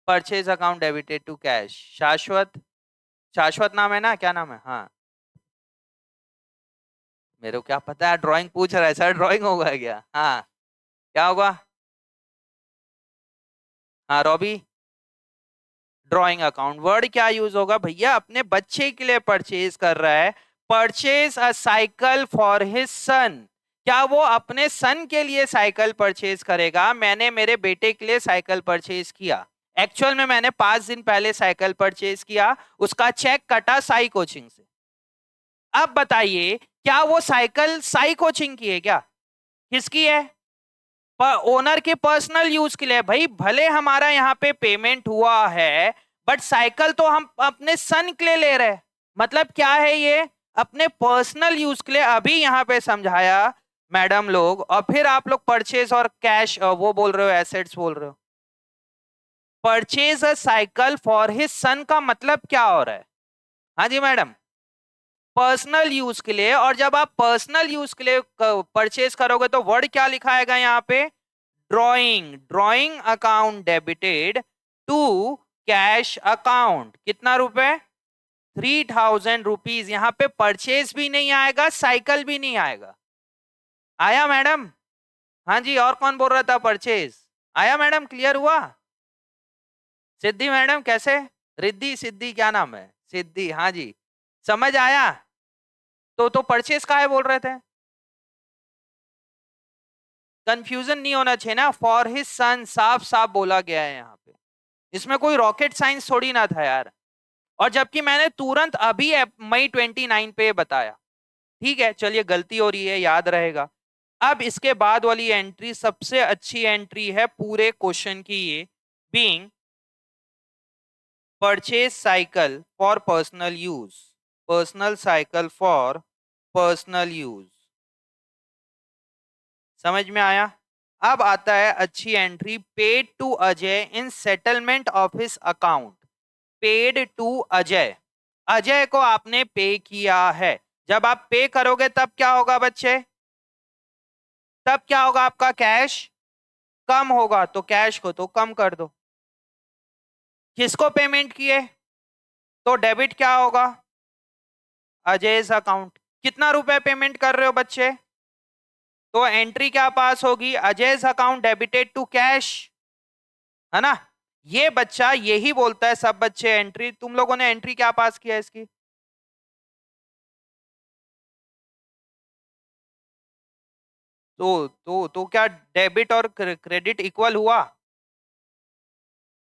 [SPEAKER 1] purchase account debited to cash. Shashwat, Shashwat नाम है ना? क्या नाम है? हाँ मेरे को क्या पता है, ड्राइंग पूछ रहा है सर, ड्राइंग होगा क्या? हाँ क्या होगा? हाँ रॉबी, ड्राइंग अकाउंट। वर्ड क्या यूज होगा भैया? अपने बच्चे के लिए परचेज कर रहा है। Purchase a cycle for his सन। क्या वो अपने सन के लिए साइकिल परचेज करेगा? मैंने मेरे बेटे के लिए साइकिल परचेज किया। एक्चुअल में मैंने 5 दिन पहले साइकिल परचेज किया, उसका चेक कटा साई कोचिंग से। अब बताइए क्या वो साइकिल साई कोचिंग की है क्या? किसकी है? पर ओनर के पर्सनल यूज के लिए। भाई भले हमारा यहाँ पे पेमेंट हुआ है बट साइकिल तो हम अपने सन के लिए ले रहे हैं। मतलब क्या है ये? अपने पर्सनल यूज के लिए। अभी यहाँ पे समझाया मैडम लोग, और फिर आप लोग परचेज और कैश वो बोल रहे हो, एसेट्स बोल रहे हो। Purchase a cycle for his सन का मतलब क्या हो रहा है? हाँ जी मैडम, पर्सनल यूज के लिए। और जब आप पर्सनल यूज के लिए परचेज करोगे तो वर्ड क्या लिखाएगा यहाँ पे? Drawing. Drawing account debited to cash account. कितना रुपए? 3,000 रुपीज। यहाँ पे परचेज भी नहीं आएगा, साइकिल भी नहीं आएगा। आया मैडम? हाँ जी, और कौन बोल रहा था परचेज? आया मैडम, क्लियर हुआ? सिद्धि मैडम कैसे? रिद्धि, सिद्धि क्या नाम है? सिद्धि, हाँ जी समझ आया। तो परचेज का है बोल रहे थे? कंफ्यूजन नहीं होना चाहिए ना। फॉर हिज सन साफ साफ बोला गया है यहाँ पे, इसमें कोई रॉकेट साइंस थोड़ी ना था यार। और जबकि मैंने तुरंत अभी मई 29 पे बताया। ठीक है चलिए, गलती हो रही है, याद रहेगा। अब इसके बाद वाली एंट्री सबसे अच्छी एंट्री है पूरे क्वेश्चन की, ये being purchase cycle for personal use. Personal cycle for personal use. समझ में आया? अब आता है अच्छी entry, paid to Ajay in settlement of his account. Paid to Ajay, Ajay को आपने पे किया है। जब आप पे करोगे तब क्या होगा बच्चे, तब क्या होगा, आपका कैश कम होगा, तो कैश को तो कम कर दो। किसको पेमेंट किए, तो डेबिट क्या होगा, अजय's अकाउंट। कितना रुपए पेमेंट कर रहे हो बच्चे, तो एंट्री क्या पास होगी, अजय's अकाउंट डेबिटेड टू कैश, है ना। ये बच्चा यही बोलता है, सब बच्चे एंट्री, तुम लोगों ने एंट्री क्या पास किया इसकी, तो क्या डेबिट और क्रेडिट इक्वल हुआ,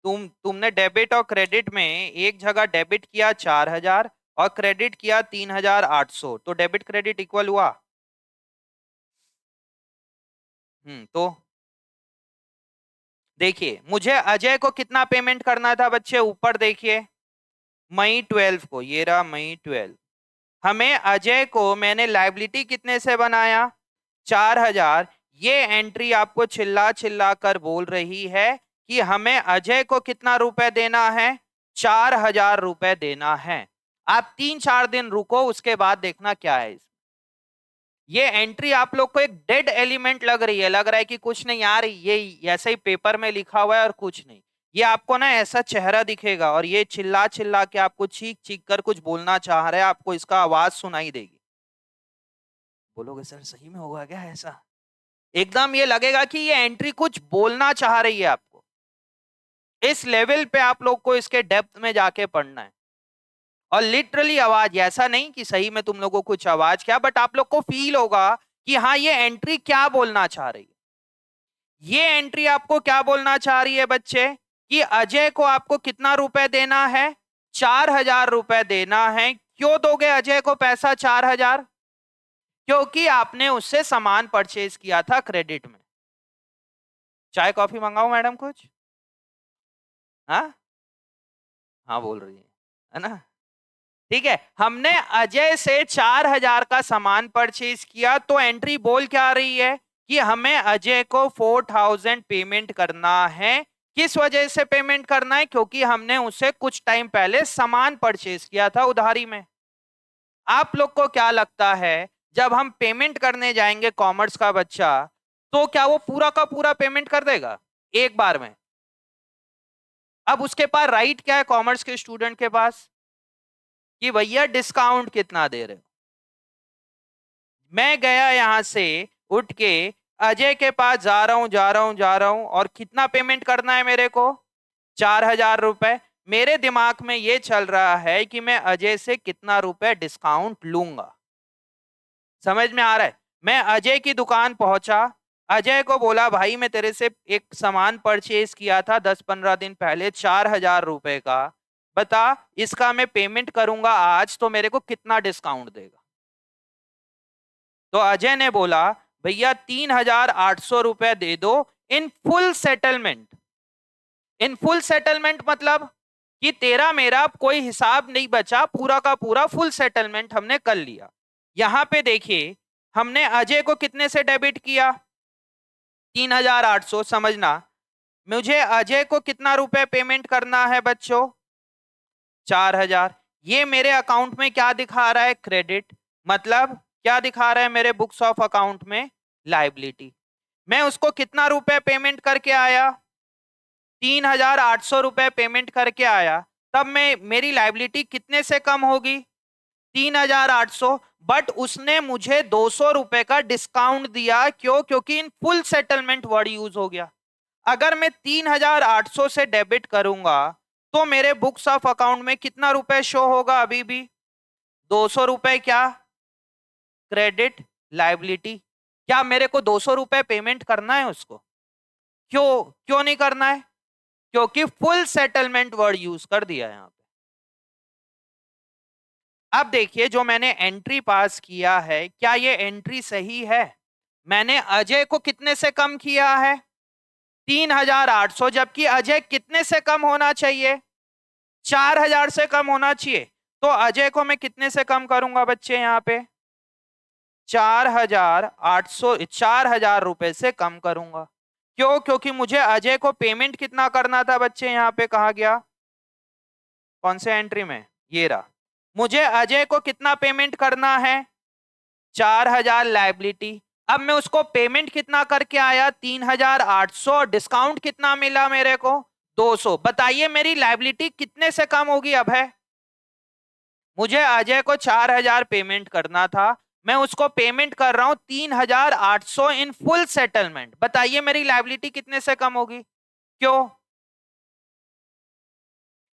[SPEAKER 1] तुमने डेबिट और क्रेडिट में एक जगह डेबिट किया 4,000 और क्रेडिट किया 3,800, तो डेबिट क्रेडिट इक्वल हुआ। तो देखिए मुझे अजय को कितना पेमेंट करना था बच्चे, ऊपर देखिए मई 12 को, ये रहा मई 12, हमें अजय को मैंने लाइबिलिटी कितने से बनाया, 4,000। ये एंट्री आपको चिल्ला चिल्ला कर बोल रही है कि हमें अजय को कितना रुपए देना है, 4,000 रुपए देना है। आप 3-4 दिन रुको, उसके बाद देखना क्या है। ये एंट्री आप लोग को एक डेड एलिमेंट लग रही है, लग रहा है कि कुछ नहीं यार, ये ऐसे ही पेपर में लिखा हुआ है और कुछ नहीं। ये आपको ना ऐसा चेहरा दिखेगा और ये चिल्ला चिल्ला के आपको चीख चीख कर कुछ बोलना चाह रहा है, आपको इसका आवाज सुनाई देगी। बोलोगे सर सही में होगा क्या ऐसा, एकदम ये लगेगा कि ये एंट्री कुछ बोलना चाह रही है आपको। इस लेवल पे आप लोग को इसके डेप्थ में जाके पढ़ना है, और लिटरली आवाज, ऐसा नहीं कि सही में तुम लोगों को कुछ आवाज क्या, बट आप लोग को फील होगा कि हाँ ये एंट्री क्या बोलना चाह रही है। ये एंट्री आपको क्या बोलना चाह रही है बच्चे, कि अजय को आपको कितना रुपए देना है, 4,000 रुपए देना है। क्यों दोगे अजय को पैसा 4,000, क्योंकि आपने उससे सामान परचेज किया था क्रेडिट में। चाय कॉफी मंगाओ मैडम कुछ, हाँ हाँ बोल रही है ना, ठीक है। हमने अजय से 4,000 का सामान परचेज किया, तो एंट्री बोल क्या रही है कि हमें अजय को 4,000 पेमेंट करना है। किस वजह से पेमेंट करना है, क्योंकि हमने उसे कुछ टाइम पहले सामान परचेज किया था उधारी में। आप लोग को क्या लगता है, जब हम पेमेंट करने जाएंगे कॉमर्स का बच्चा, तो क्या वो पूरा का पूरा पेमेंट कर देगा एक बार में। अब उसके पास राइट क्या है, कॉमर्स के स्टूडेंट के पास, कि भैया डिस्काउंट कितना दे रहे हो। मैं गया यहां से उठ के अजय के पास जा रहा हूं और कितना पेमेंट करना है मेरे को, 4,000 रुपए। मेरे दिमाग में ये चल रहा है कि मैं अजय से कितना रुपए डिस्काउंट लूंगा, समझ में आ रहा है। मैं अजय की दुकान पहुंचा, अजय को बोला भाई मैं तेरे से एक सामान परचेज किया था 10-15 दिन पहले 4,000 रुपए का, बता इसका मैं पेमेंट करूंगा आज, तो मेरे को कितना डिस्काउंट देगा। तो अजय ने बोला भैया 3,800 रुपए दे दो in full settlement. In full settlement मतलब कि तेरा मेरा कोई हिसाब नहीं बचा, पूरा का पूरा फुल सेटलमेंट हमने कर लिया। यहां पे देखिए हमने अजय को कितने से डेबिट किया, 3,800। समझना, मुझे अजय को कितना रुपए पेमेंट करना है बच्चों, 4,000। ये मेरे अकाउंट में क्या दिखा रहा है, क्रेडिट, मतलब क्या दिखा रहा है मेरे बुक्स ऑफ अकाउंट में, लाइबिलिटी। मैं उसको कितना रुपए पेमेंट करके आया, 3,800 रुपए पेमेंट करके आया, तब मैं मेरी लाइबिलिटी कितने से कम होगी, 3,800। बट उसने मुझे 200 रुपए का डिस्काउंट दिया, क्यों, क्योंकि in full settlement word use हो गया। अगर मैं 3,800 से डेबिट करूंगा तो मेरे बुक्स ऑफ अकाउंट में कितना रुपए शो होगा, अभी भी 200 रुपए क्या, क्रेडिट लाइबिलिटी। क्या मेरे को 200 रुपए पेमेंट करना है उसको, क्यों क्यों नहीं करना है, क्योंकि फुल सेटलमेंट वर्ड यूज कर दिया है यहां पे। अब देखिए जो मैंने एंट्री पास किया है, क्या ये एंट्री सही है। मैंने अजय को कितने से कम किया है, 3,800, जबकि अजय कितने से कम होना चाहिए, 4,000 से कम होना चाहिए। तो अजय को मैं कितने से कम करूंगा बच्चे, यहाँ पे 4,800, 4,000 रुपए से कम करूंगा। क्यों, क्योंकि मुझे अजय को पेमेंट कितना करना था बच्चे, यहाँ पे कहा गया कौन से एंट्री में, ये रहा। मुझे अजय को कितना पेमेंट करना है, 4,000 लाइबिलिटी। अब मैं उसको पेमेंट कितना करके आया, 3,800। डिस्काउंट कितना मिला मेरे को, 200। बताइए मेरी लाइबिलिटी कितने से कम होगी अब है। मुझे अजय को 4,000 पेमेंट करना था, मैं उसको पेमेंट कर रहा हूं 3,800 इन फुल सेटलमेंट। बताइए मेरी लाइबिलिटी कितने से कम होगी। क्यों?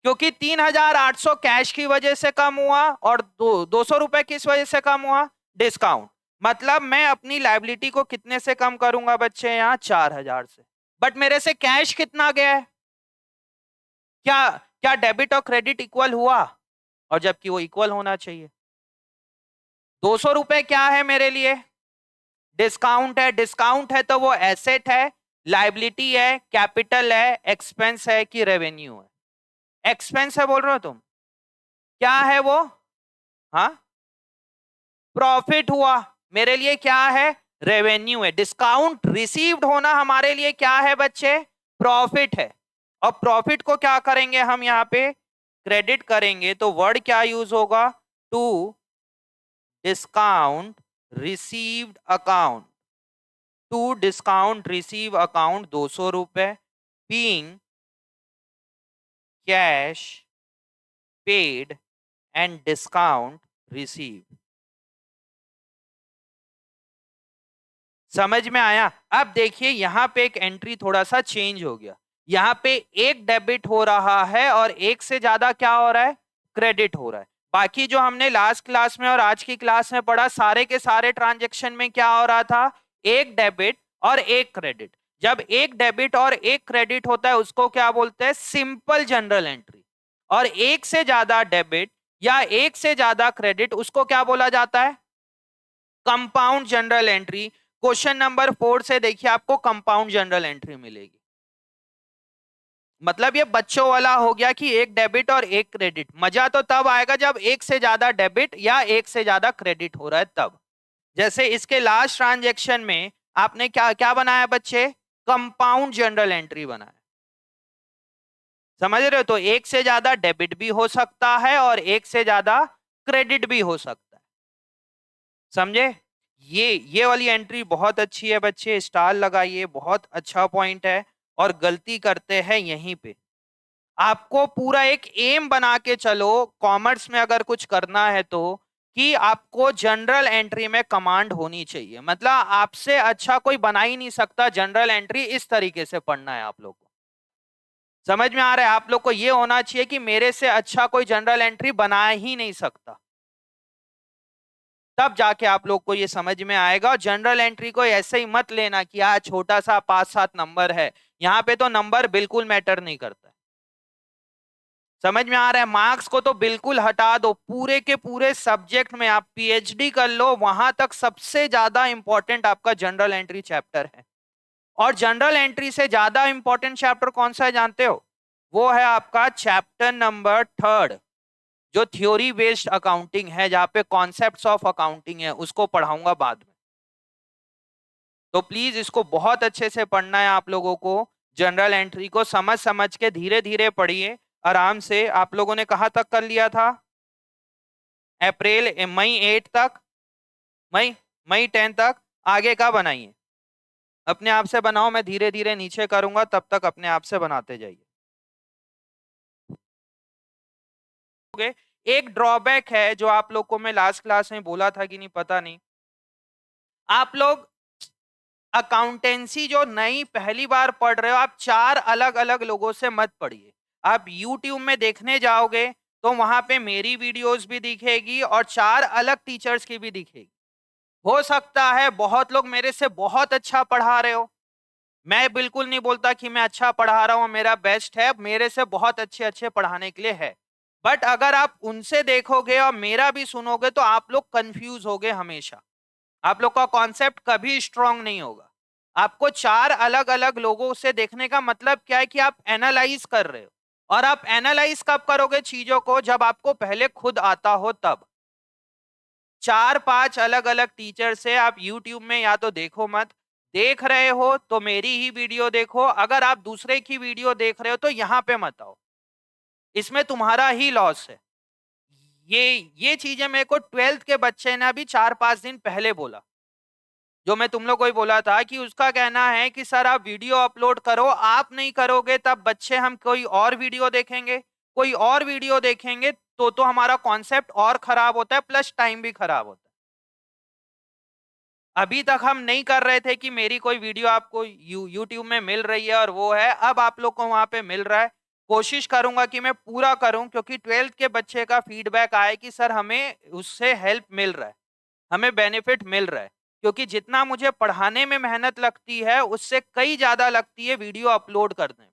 [SPEAKER 1] क्योंकि 3,800 कैश की वजह से कम हुआ और 200 रुपए किस वजह से कम हुआ, डिस्काउंट। मतलब मैं अपनी लाइबिलिटी को कितने से कम करूंगा बच्चे, यहाँ 4,000 से। बट मेरे से कैश कितना गया है, क्या क्या डेबिट और क्रेडिट इक्वल हुआ, और जबकि वो इक्वल होना चाहिए। 200 रुपए क्या है मेरे लिए, डिस्काउंट है। डिस्काउंट है तो वो एसेट है, लाइबिलिटी है, कैपिटल है, एक्सपेंस है कि रेवेन्यू है। एक्सपेंस है बोल रहे हो तुम, क्या है वो, हाँ प्रॉफिट हुआ। मेरे लिए क्या है, रेवेन्यू है। डिस्काउंट रिसीव्ड होना हमारे लिए क्या है बच्चे, प्रॉफिट है। और प्रॉफिट को क्या करेंगे हम यहाँ पे, क्रेडिट करेंगे। तो वर्ड क्या यूज होगा, to discount received account. To discount receive account 200 रुपए, being cash paid and discount receive. समझ में आया। अब देखिए यहां पे एक एंट्री थोड़ा सा चेंज हो गया। यहां पे एक डेबिट हो रहा है और एक से ज्यादा क्या हो रहा है, क्रेडिट हो रहा है। बाकी जो हमने लास्ट क्लास में और आज की क्लास में पढ़ा, सारे के सारे ट्रांजेक्शन में क्या हो रहा था, एक डेबिट और एक क्रेडिट। जब एक डेबिट और एक क्रेडिट होता है उसको क्या बोलते हैं, सिंपल जनरल एंट्री। और एक से ज्यादा डेबिट या एक से ज्यादा क्रेडिट उसको क्या बोला जाता है, compound general entry. Question number 4 से देखिए आपको कंपाउंड जनरल एंट्री मिलेगी। मतलब ये बच्चों वाला हो गया कि एक डेबिट और एक क्रेडिट। मजा तो तब आएगा जब एक से ज्यादा डेबिट या एक से ज्यादा क्रेडिट हो रहा है तब। जैसे इसके लास्ट ट्रांजैक्शन में आपने क्या क्या बनाया बच्चे, कंपाउंड जनरल एंट्री बनाया। समझ रहे हो, तो एक से ज्यादा डेबिट भी हो सकता है और एक से ज्यादा क्रेडिट भी हो सकता है। समझे, ये वाली एंट्री बहुत अच्छी है बच्चे, स्टार लगाइए, बहुत अच्छा पॉइंट है। और गलती करते हैं यहीं पे। आपको पूरा एक एम बना के चलो कॉमर्स में अगर कुछ करना है तो, कि आपको जनरल एंट्री में कमांड होनी चाहिए। मतलब आपसे अच्छा कोई बना ही नहीं सकता जनरल एंट्री। इस तरीके से पढ़ना है आप लोग को। समझ में आ रहा है, आप लोग को ये होना चाहिए कि मेरे से अच्छा कोई जनरल एंट्री बना ही नहीं सकता। तब जाके आप लोग को ये समझ में आएगा। और जनरल एंट्री को ऐसे ही मत लेना कि यार छोटा सा 5-7 नंबर है। यहाँ पे तो नंबर बिल्कुल मैटर नहीं करता। समझ में आ रहा है, मार्क्स को तो बिल्कुल हटा दो। पूरे के पूरे सब्जेक्ट में आप पीएचडी कर लो, वहां तक सबसे ज्यादा इंपॉर्टेंट आपका जनरल एंट्री चैप्टर है। और जनरल एंट्री से ज्यादा इंपॉर्टेंट चैप्टर कौन सा है जानते हो, वो है आपका चैप्टर नंबर 3, जो थ्योरी बेस्ड अकाउंटिंग है, जहां पे कॉन्सेप्ट्स ऑफ अकाउंटिंग है, उसको पढ़ाऊंगा बाद में। तो प्लीज इसको बहुत अच्छे से पढ़ना है आप लोगों को। जनरल एंट्री को समझ समझ के धीरे धीरे पढ़िए आराम से। आप लोगों ने कहां तक कर लिया था, मई 8 तक, मई मई 10 तक। आगे का बनाइए, अपने आप से बनाओ, मैं धीरे धीरे नीचे करूंगा, तब तक अपने आप से बनाते जाइए। एक ड्रॉबैक है जो आप लोग को मैं लास्ट क्लास में बोला था कि नहीं पता नहीं, आप लोग अकाउंटेंसी जो नई पहली बार पढ़ रहे हो, आप 4 अलग अलग लोगों से मत पढ़िए। आप YouTube में देखने जाओगे तो वहां पे मेरी वीडियोस भी दिखेगी और 4 अलग टीचर्स की भी दिखेगी। हो सकता है बहुत लोग मेरे से बहुत अच्छा पढ़ा रहे हो, मैं बिल्कुल नहीं बोलता कि मैं अच्छा पढ़ा रहा हूं, मेरा बेस्ट है, मेरे से बहुत अच्छे अच्छे पढ़ाने के लिए है। बट अगर आप उनसे देखोगे और मेरा भी सुनोगे तो आप लोग कंफ्यूज होगे हमेशा। आप लोग का कॉन्सेप्ट कभी स्ट्रांग नहीं होगा। आपको 4 अलग अलग लोगों से देखने का मतलब क्या है कि आप एनालाइज कर रहे हो। और आप एनालाइज कब करोगे चीजों को, जब आपको पहले खुद आता हो तब। 4-5 अलग अलग टीचर से आप YouTube में या तो देखो मत, देख रहे हो तो मेरी ही वीडियो देखो। अगर आप दूसरे की वीडियो देख रहे हो तो यहां पे मत आओ, इसमें तुम्हारा ही लॉस है। ये चीजें मेरे को 12th के बच्चे ने अभी 4-5 दिन पहले बोला, जो मैं तुम लोग को ही बोला था कि उसका कहना है कि सर आप वीडियो अपलोड करो, आप नहीं करोगे तब बच्चे हम कोई और वीडियो देखेंगे, कोई और वीडियो देखेंगे, तो हमारा कॉन्सेप्ट और खराब होता है, प्लस टाइम भी खराब होता है। अभी तक हम नहीं कर रहे थे कि मेरी कोई वीडियो आपको यूट्यूब में मिल रही है और वो है, अब आप लोग को वहां पे मिल रहा है। कोशिश करूंगा कि मैं पूरा करूं, क्योंकि 12th के बच्चे का फीडबैक आए कि सर हमें उससे हेल्प मिल रहा है, हमें बेनिफिट मिल रहा है, क्योंकि जितना मुझे पढ़ाने में मेहनत लगती है उससे कई ज्यादा लगती है वीडियो अपलोड करने में।